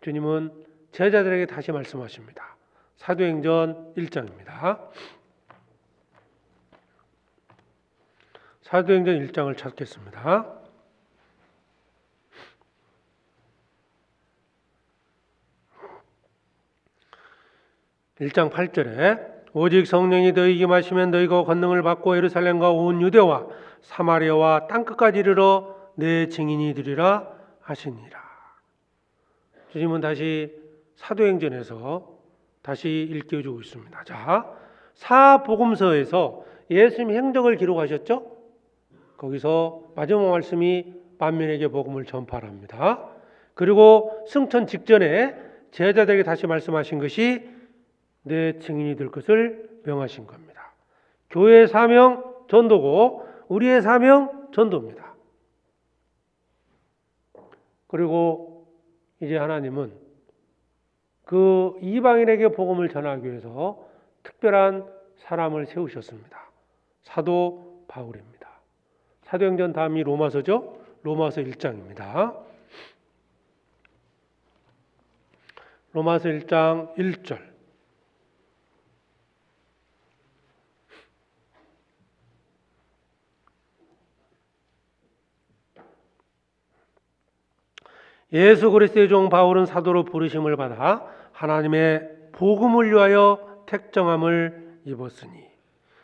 주님은 제자들에게 다시 말씀하십니다. 사도행전 1장입니다. 사도행전 1장을 찾겠습니다. (1장 8절에) 오직 성령이 너희에게 임하시면 너희가 권능을 받고 예루살렘과 온 유대와 사마리아와 땅끝까지 이르러 내 증인이 되리라 하시니라. 주님은 다시 사도행전에서 다시 일깨워주고 있습니다. 자, 사복음서에서 예수님의 행적을 기록하셨죠? 거기서 마지막 말씀이 만민에게 복음을 전파랍니다. 그리고 승천 직전에 제자들에게 다시 말씀하신 것이 내 증인이 될 것을 명하신 겁니다. 교회의 사명 전도고 우리의 사명 전도입니다. 그리고 이제 하나님은 그 이방인에게 복음을 전하기 위해서 특별한 사람을 세우셨습니다. 사도 바울입니다. 사도행전 다음이 로마서죠. 로마서 1장입니다. 로마서 1장 1절. 예수 그리스도의 종 바울은 사도로 부르심을 받아 하나님의 복음을 위하여 택정함을 입었으니,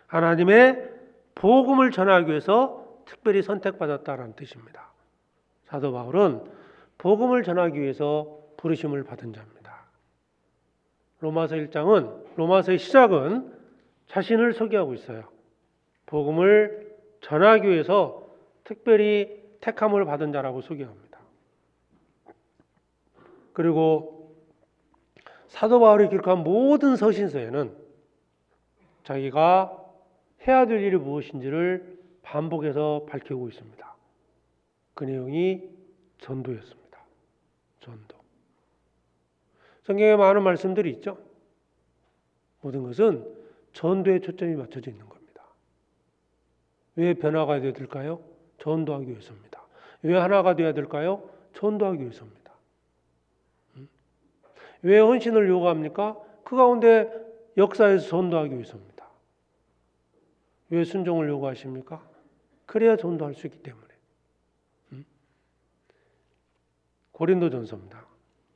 하나님의 복음을 전하기 위해서 특별히 선택받았다라는 뜻입니다. 사도 바울은 복음을 전하기 위해서 부르심을 받은 자입니다. 로마서 1장은, 로마서의 시작은 자신을 소개하고 있어요. 복음을 전하기 위해서 특별히 택함을 받은 자라고 소개합니다. 그리고 사도 바울이 기록한 모든 서신서에는 자기가 해야 될 일이 무엇인지를 반복해서 밝히고 있습니다. 그 내용이 전도였습니다. 전도. 성경에 많은 말씀들이 있죠. 모든 것은 전도에 초점이 맞춰져 있는 겁니다. 왜 변화가 되어야 될까요? 전도하기 위해서입니다. 왜 하나가 되어야 될까요? 전도하기 위해서입니다. 왜 헌신을 요구합니까? 그 가운데 역사에서 전도하기 위해서입니다. 왜 순종을 요구하십니까? 그래야 전도할 수 있기 때문에. 고린도전서입니다.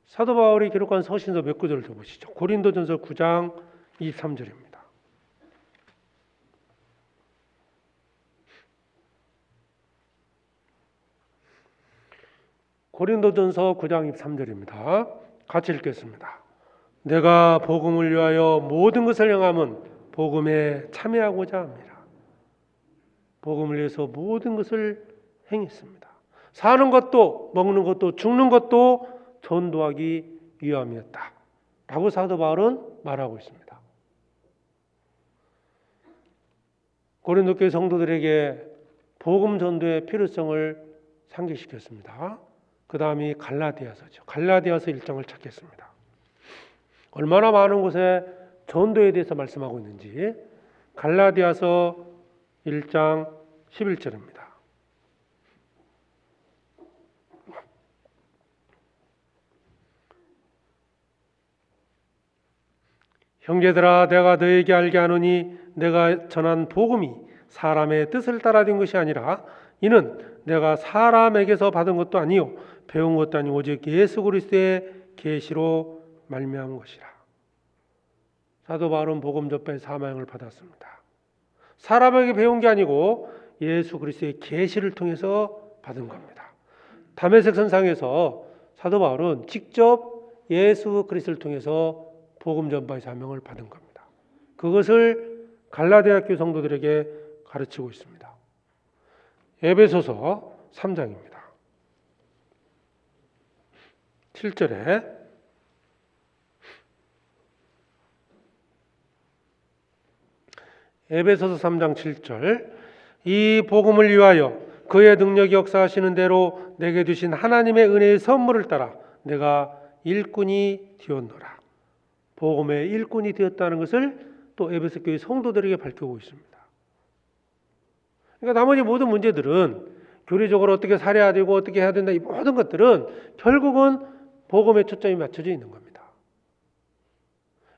사도 바울이 기록한 서신서 몇 구절을 더 보시죠. 고린도전서 9장 23절입니다. 고린도전서 9장 23절입니다. 같이 읽겠습니다. 내가 복음을 위하여 모든 것을 행함은 복음에 참여하고자 합니다. 복음을 위해서 모든 것을 행했습니다. 사는 것도 먹는 것도 죽는 것도 전도하기 위함이었다 라고 사도 바울은 말하고 있습니다. 고린도 교회 성도들에게 복음 전도의 필요성을 상기시켰습니다. 그 다음이 갈라디아서죠. 갈라디아서 1장을 찾겠습니다. 얼마나 많은 곳에 전도에 대해서 말씀하고 있는지. 갈라디아서 1장 11절입니다. 형제들아, 내가 너에게 알게 하노니 내가 전한 복음이 사람의 뜻을 따라 된 것이 아니라 이는 내가 사람에게서 받은 것도 아니요 배운 것도 아니고 오직 예수 그리스도의 계시로 말미암은 것이라. 사도 바울은 복음 전파의 사명을 받았습니다. 사람에게 배운 게 아니고 예수 그리스도의 계시를 통해서 받은 겁니다. 다메섹 선상에서 사도 바울은 직접 예수 그리스도를 통해서 복음 전파의 사명을 받은 겁니다. 그것을 갈라디아 교회 성도들에게 가르치고 있습니다. 에베소서 3장입니다. 7절에 에베소서 3장 7절 이 복음을 위하여 그의 능력이 역사하시는 대로 내게 주신 하나님의 은혜의 선물을 따라 내가 일꾼이 되었노라. 복음의 일꾼이 되었다는 것을 또 에베소 교회 성도들에게 밝히고 있습니다. 그러니까 나머지 모든 문제들은 교리적으로 어떻게 살아야 되고 어떻게 해야 된다 이 모든 것들은 결국은 복음에 초점이 맞춰져 있는 겁니다.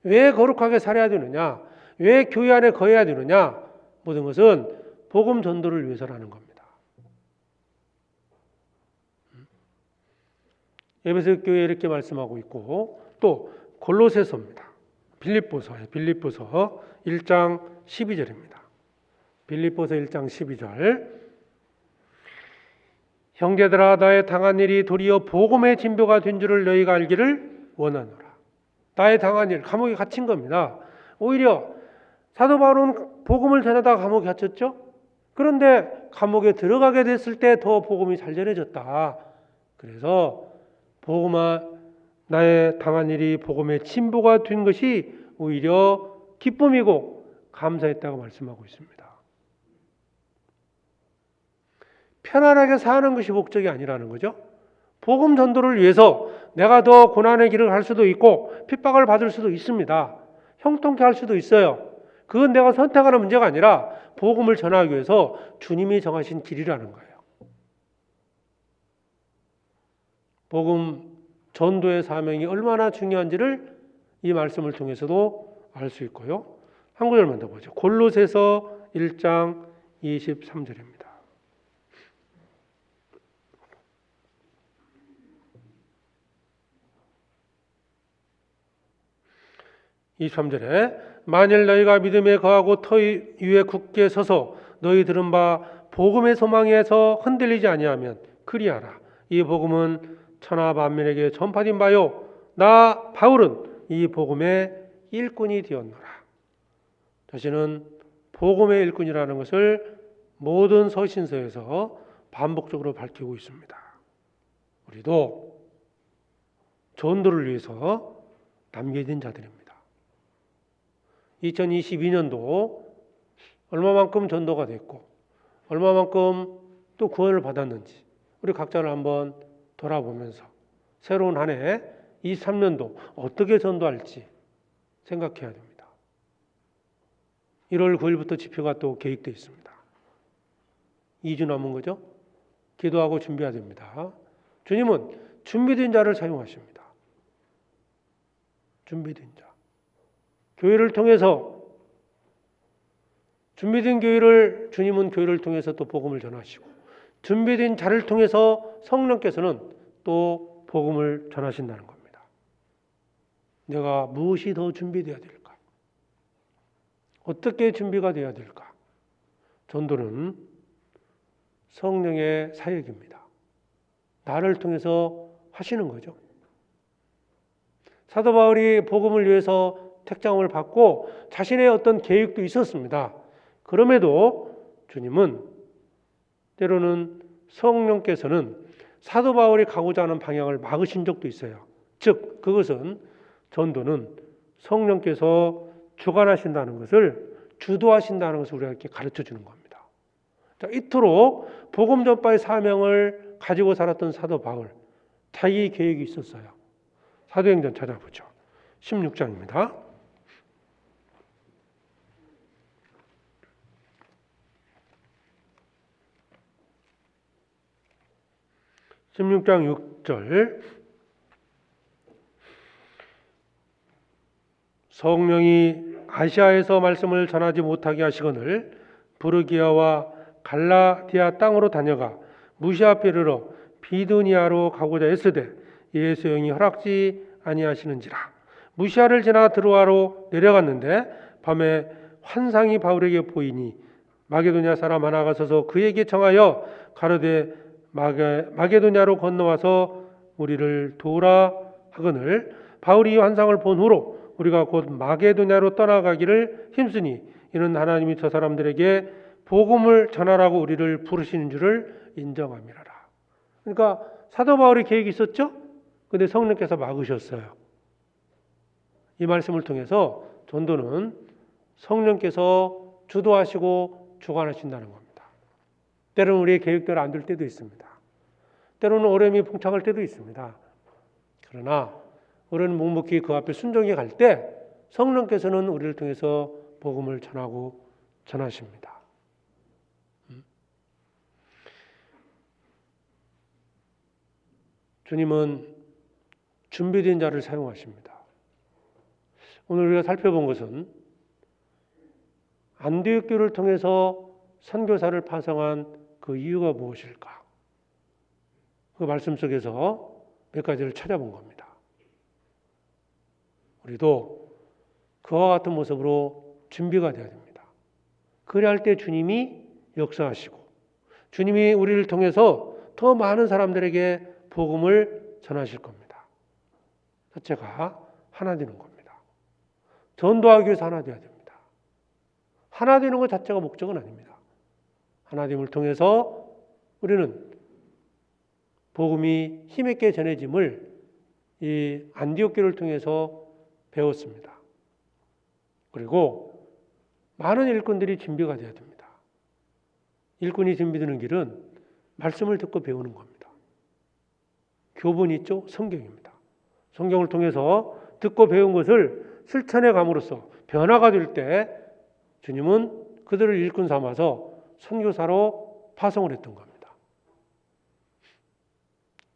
왜 거룩하게 살아야 되느냐? 왜 교회 안에 거해야 되느냐? 모든 것은 복음 전도를 위해서라는 겁니다. 에베소 교회에 이렇게 말씀하고 있고 또 골로새서입니다. 빌립보서 1장 12절입니다. 빌립보서 1장 12절 형제들아 나의 당한 일이 도리어 복음의 진보가 된 줄을 너희가 알기를 원하노라. 나의 당한 일, 감옥에 갇힌 겁니다. 오히려 사도 바울은 복음을 전하다가 감옥에 갇혔죠. 그런데 감옥에 들어가게 됐을 때 더 복음이 잘 전해졌다. 그래서 나의 당한 일이 복음의 진보가 된 것이 오히려 기쁨이고 감사했다고 말씀하고 있습니다. 편안하게 사는 것이 목적이 아니라는 거죠. 복음 전도를 위해서 내가 더 고난의 길을 갈 수도 있고 핍박을 받을 수도 있습니다. 형통케 할 수도 있어요. 그건 내가 선택하는 문제가 아니라 복음을 전하기 위해서 주님이 정하신 길이라는 거예요. 복음 전도의 사명이 얼마나 중요한지를 이 말씀을 통해서도 알 수 있고요. 한 구절만 더 보죠. 골로새서 1장 23절입니다. 23절에 만일 너희가 믿음에 거하고 터 위에 굳게 서서 너희 들은 바 복음의 소망에서 흔들리지 아니하면 그리하라. 이 복음은 천하 만민에게 전파된 바요 나 바울은 이 복음의 일꾼이 되었노라. 자신은 복음의 일꾼이라는 것을 모든 서신서에서 반복적으로 밝히고 있습니다. 우리도 전도를 위해서 남겨진 자들입니다. 2022년도 얼마만큼 전도가 됐고 얼마만큼 또 구원을 받았는지 우리 각자를 한번 돌아보면서 새로운 한 해 23년도 어떻게 전도할지 생각해야 됩니다. 1월 9일부터 집회가 또 계획되어 있습니다. 2주 남은 거죠? 기도하고 준비해야 됩니다. 주님은 준비된 자를 사용하십니다. 준비된 자. 교회를 통해서 준비된 교회를 주님은 교회를 통해서 또 복음을 전하시고 준비된 자를 통해서 성령께서는 또 복음을 전하신다는 겁니다. 내가 무엇이 더 준비되어야 될까? 어떻게 준비가 되어야 될까? 전도는 성령의 사역입니다. 나를 통해서 하시는 거죠. 사도 바울이 복음을 위해서 택장을 받고 자신의 어떤 계획도 있었습니다. 그럼에도 주님은 때로는 성령께서는 사도 바울이 가고자 하는 방향을 막으신 적도 있어요. 즉 그것은 전도는 성령께서 주관하신다는 것을 주도하신다는 것을 우리가 이렇게 가르쳐 주는 겁니다. 자, 이토록 복음 전파의 사명을 가지고 살았던 사도 바울, 자기 계획이 있었어요. 사도행전 찾아보죠. 16장입니다. 16장 6절. 성령이 아시아에서 말씀을 전하지 못하게 하시거늘 부르기아와 갈라디아 땅으로 다녀가 무시아 앞에 이르러 비두니아로 가고자 했으되 예수 영이 허락지 아니하시는지라. 무시아를 지나 드로아로 내려갔는데 밤에 환상이 바울에게 보이니 마게도냐 사람 하나가 서서 그에게 청하여 가로되 마게도냐로 건너와서 우리를 도우라 하거늘 바울이 이 환상을 본 후로 우리가 곧 마게도냐로 떠나가기를 힘쓰니 이는 하나님이 저 사람들에게 복음을 전하라고 우리를 부르시는 줄을 인정함이라라. 그러니까 사도 바울의 계획이 있었죠? 근데 성령께서 막으셨어요. 이 말씀을 통해서 전도는 성령께서 주도하시고 주관하신다는 겁니다. 때로는 우리의 계획대로 안 될 때도 있습니다. 때로는 어려움이 봉착할 때도 있습니다. 그러나 우리는 묵묵히 그 앞에 순종해 갈 때 성령께서는 우리를 통해서 복음을 전하고 전하십니다. 주님은 준비된 자를 사용하십니다. 오늘 우리가 살펴본 것은 안디옥 교회를 통해서 선교사를 파송한 그 이유가 무엇일까? 그 말씀 속에서 몇 가지를 찾아본 겁니다. 우리도 그와 같은 모습으로 준비가 되어야 됩니다. 그래야 할 때 주님이 역사하시고 주님이 우리를 통해서 더 많은 사람들에게 복음을 전하실 겁니다. 첫째가 하나 되는 겁니다. 전도하기 위해서 하나 되어야 됩니다. 하나 되는 것 자체가 목적은 아닙니다. 하나됨을 통해서 우리는 복음이 힘있게 전해짐을 이 안디옥 교회를 통해서 배웠습니다. 그리고 많은 일꾼들이 준비가 되어야 됩니다. 일꾼이 준비되는 길은 말씀을 듣고 배우는 겁니다. 교본이 있죠? 성경입니다. 성경을 통해서 듣고 배운 것을 실천해 감으로써 변화가 될 때 주님은 그들을 일꾼 삼아서 선교사로 파송을 했던 겁니다.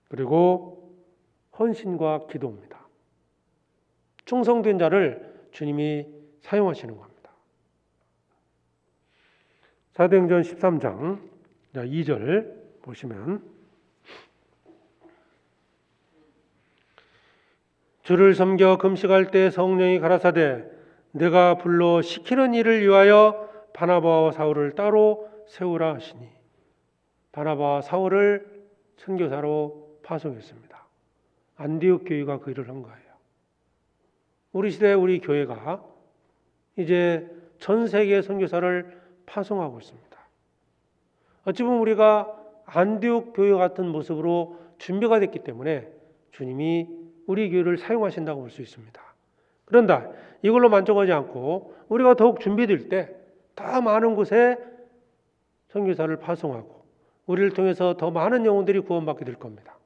그리고 헌신과 기도입니다. 충성된 자를 주님이 사용하시는 겁니다. 사도행전 13장 2절 보시면 주를 섬겨 금식할 때 성령이 가라사대 내가 불러 시키는 일을 위하여 바나바와 사울을 따로 세우라 하시니 바나바와 사울을 선교사로 파송했습니다. 안디옥 교회가 그 일을 한 거예요. 우리 시대 우리 교회가 이제 전 세계 선교사를 파송하고 있습니다. 어찌 보면 우리가 안디옥 교회 같은 모습으로 준비가 됐기 때문에 주님이 우리 교회를 사용하신다고 볼 수 있습니다. 그런다 이걸로 만족하지 않고 우리가 더욱 준비될 때 더 많은 곳에 선교사를 파송하고 우리를 통해서 더 많은 영혼들이 구원받게 될 겁니다.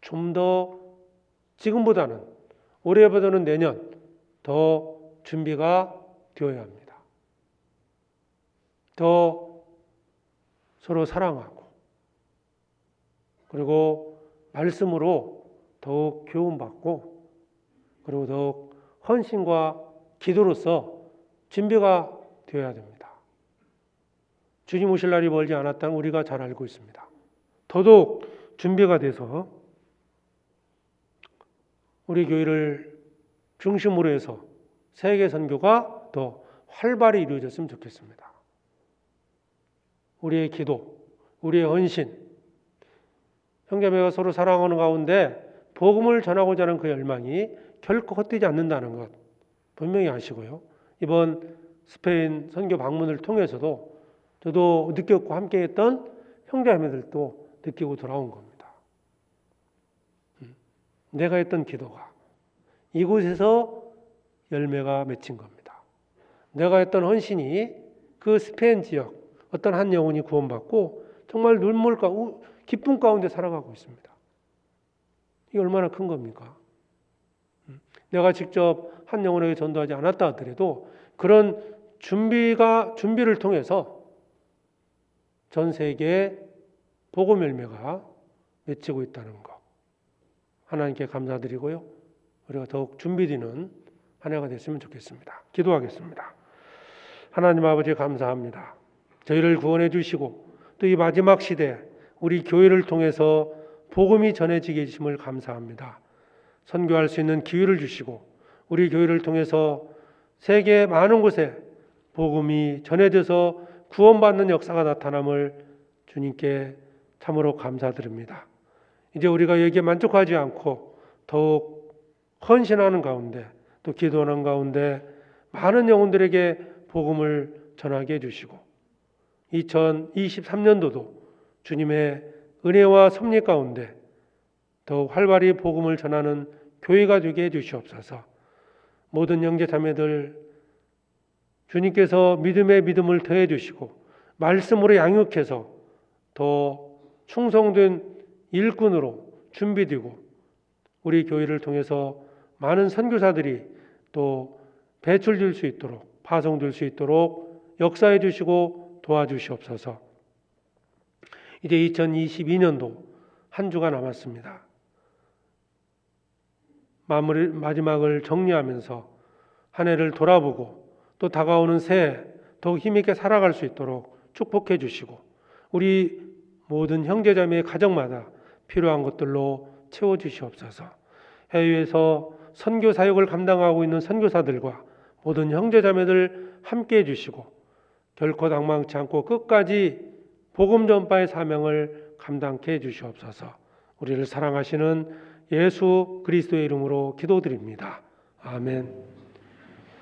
좀 더 지금보다는 올해보다는 내년 더 준비가 되어야 합니다. 더 서로 사랑하고 그리고 말씀으로 더욱 교훈받고 그리고 더욱 헌신과 기도로서 준비가 되어야 됩니다. 주님 오실 날이 멀지 않았다는 우리가 잘 알고 있습니다. 더더욱 준비가 돼서 우리 교회를 중심으로 해서 세계 선교가 더 활발히 이루어졌으면 좋겠습니다. 우리의 기도, 우리의 헌신, 형제매가 서로 사랑하는 가운데 복음을 전하고자 하는 그 열망이 결코 헛되지 않는다는 것 분명히 아시고요. 이번 스페인 선교 방문을 통해서도 저도 느꼈고 함께했던 형제자매들도 느끼고 돌아온 겁니다. 내가 했던 기도가 이곳에서 열매가 맺힌 겁니다. 내가 했던 헌신이 그 스페인 지역 어떤 한 영혼이 구원받고 정말 눈물과 기쁨 가운데 살아가고 있습니다. 이게 얼마나 큰 겁니까? 내가 직접 한 영혼에게 전도하지 않았다 하더라도 그런 준비를 통해서 전 세계에 복음 열매가 맺히고 있다는 것, 하나님께 감사드리고요. 우리가 더욱 준비되는 한 해가 됐으면 좋겠습니다. 기도하겠습니다. 하나님 아버지 감사합니다. 저희를 구원해 주시고 또 이 마지막 시대 우리 교회를 통해서 복음이 전해지게 해주심을 감사합니다. 선교할 수 있는 기회를 주시고 우리 교회를 통해서 세계 많은 곳에 복음이 전해져서 구원받는 역사가 나타남을 주님께 참으로 감사드립니다. 이제 우리가 여기에 만족하지 않고 더욱 헌신하는 가운데 또 기도하는 가운데 많은 영혼들에게 복음을 전하게 해주시고 2023년도도 주님의 은혜와 섭리 가운데 더욱 활발히 복음을 전하는 교회가 되게 해주시옵소서. 모든 형제 자매들 주님께서 믿음의 믿음을 더해 주시고 말씀으로 양육해서 더 충성된 일꾼으로 준비되고 우리 교회를 통해서 많은 선교사들이 또 배출될 수 있도록 파송될 수 있도록 역사해 주시고 도와주시옵소서. 이제 2022년도 한 주가 남았습니다. 마지막을 정리하면서 한 해를 돌아보고 또 다가오는 새해 더욱 힘있게 살아갈 수 있도록 축복해 주시고 우리 모든 형제자매의 가정마다 필요한 것들로 채워주시옵소서. 해외에서 선교 사역을 감당하고 있는 선교사들과 모든 형제자매들 함께해 주시고 결코 낭망치 않고 끝까지 복음 전파의 사명을 감당케 해 주시옵소서. 우리를 사랑하시는 예수 그리스도의 이름으로 기도드립니다. 아멘.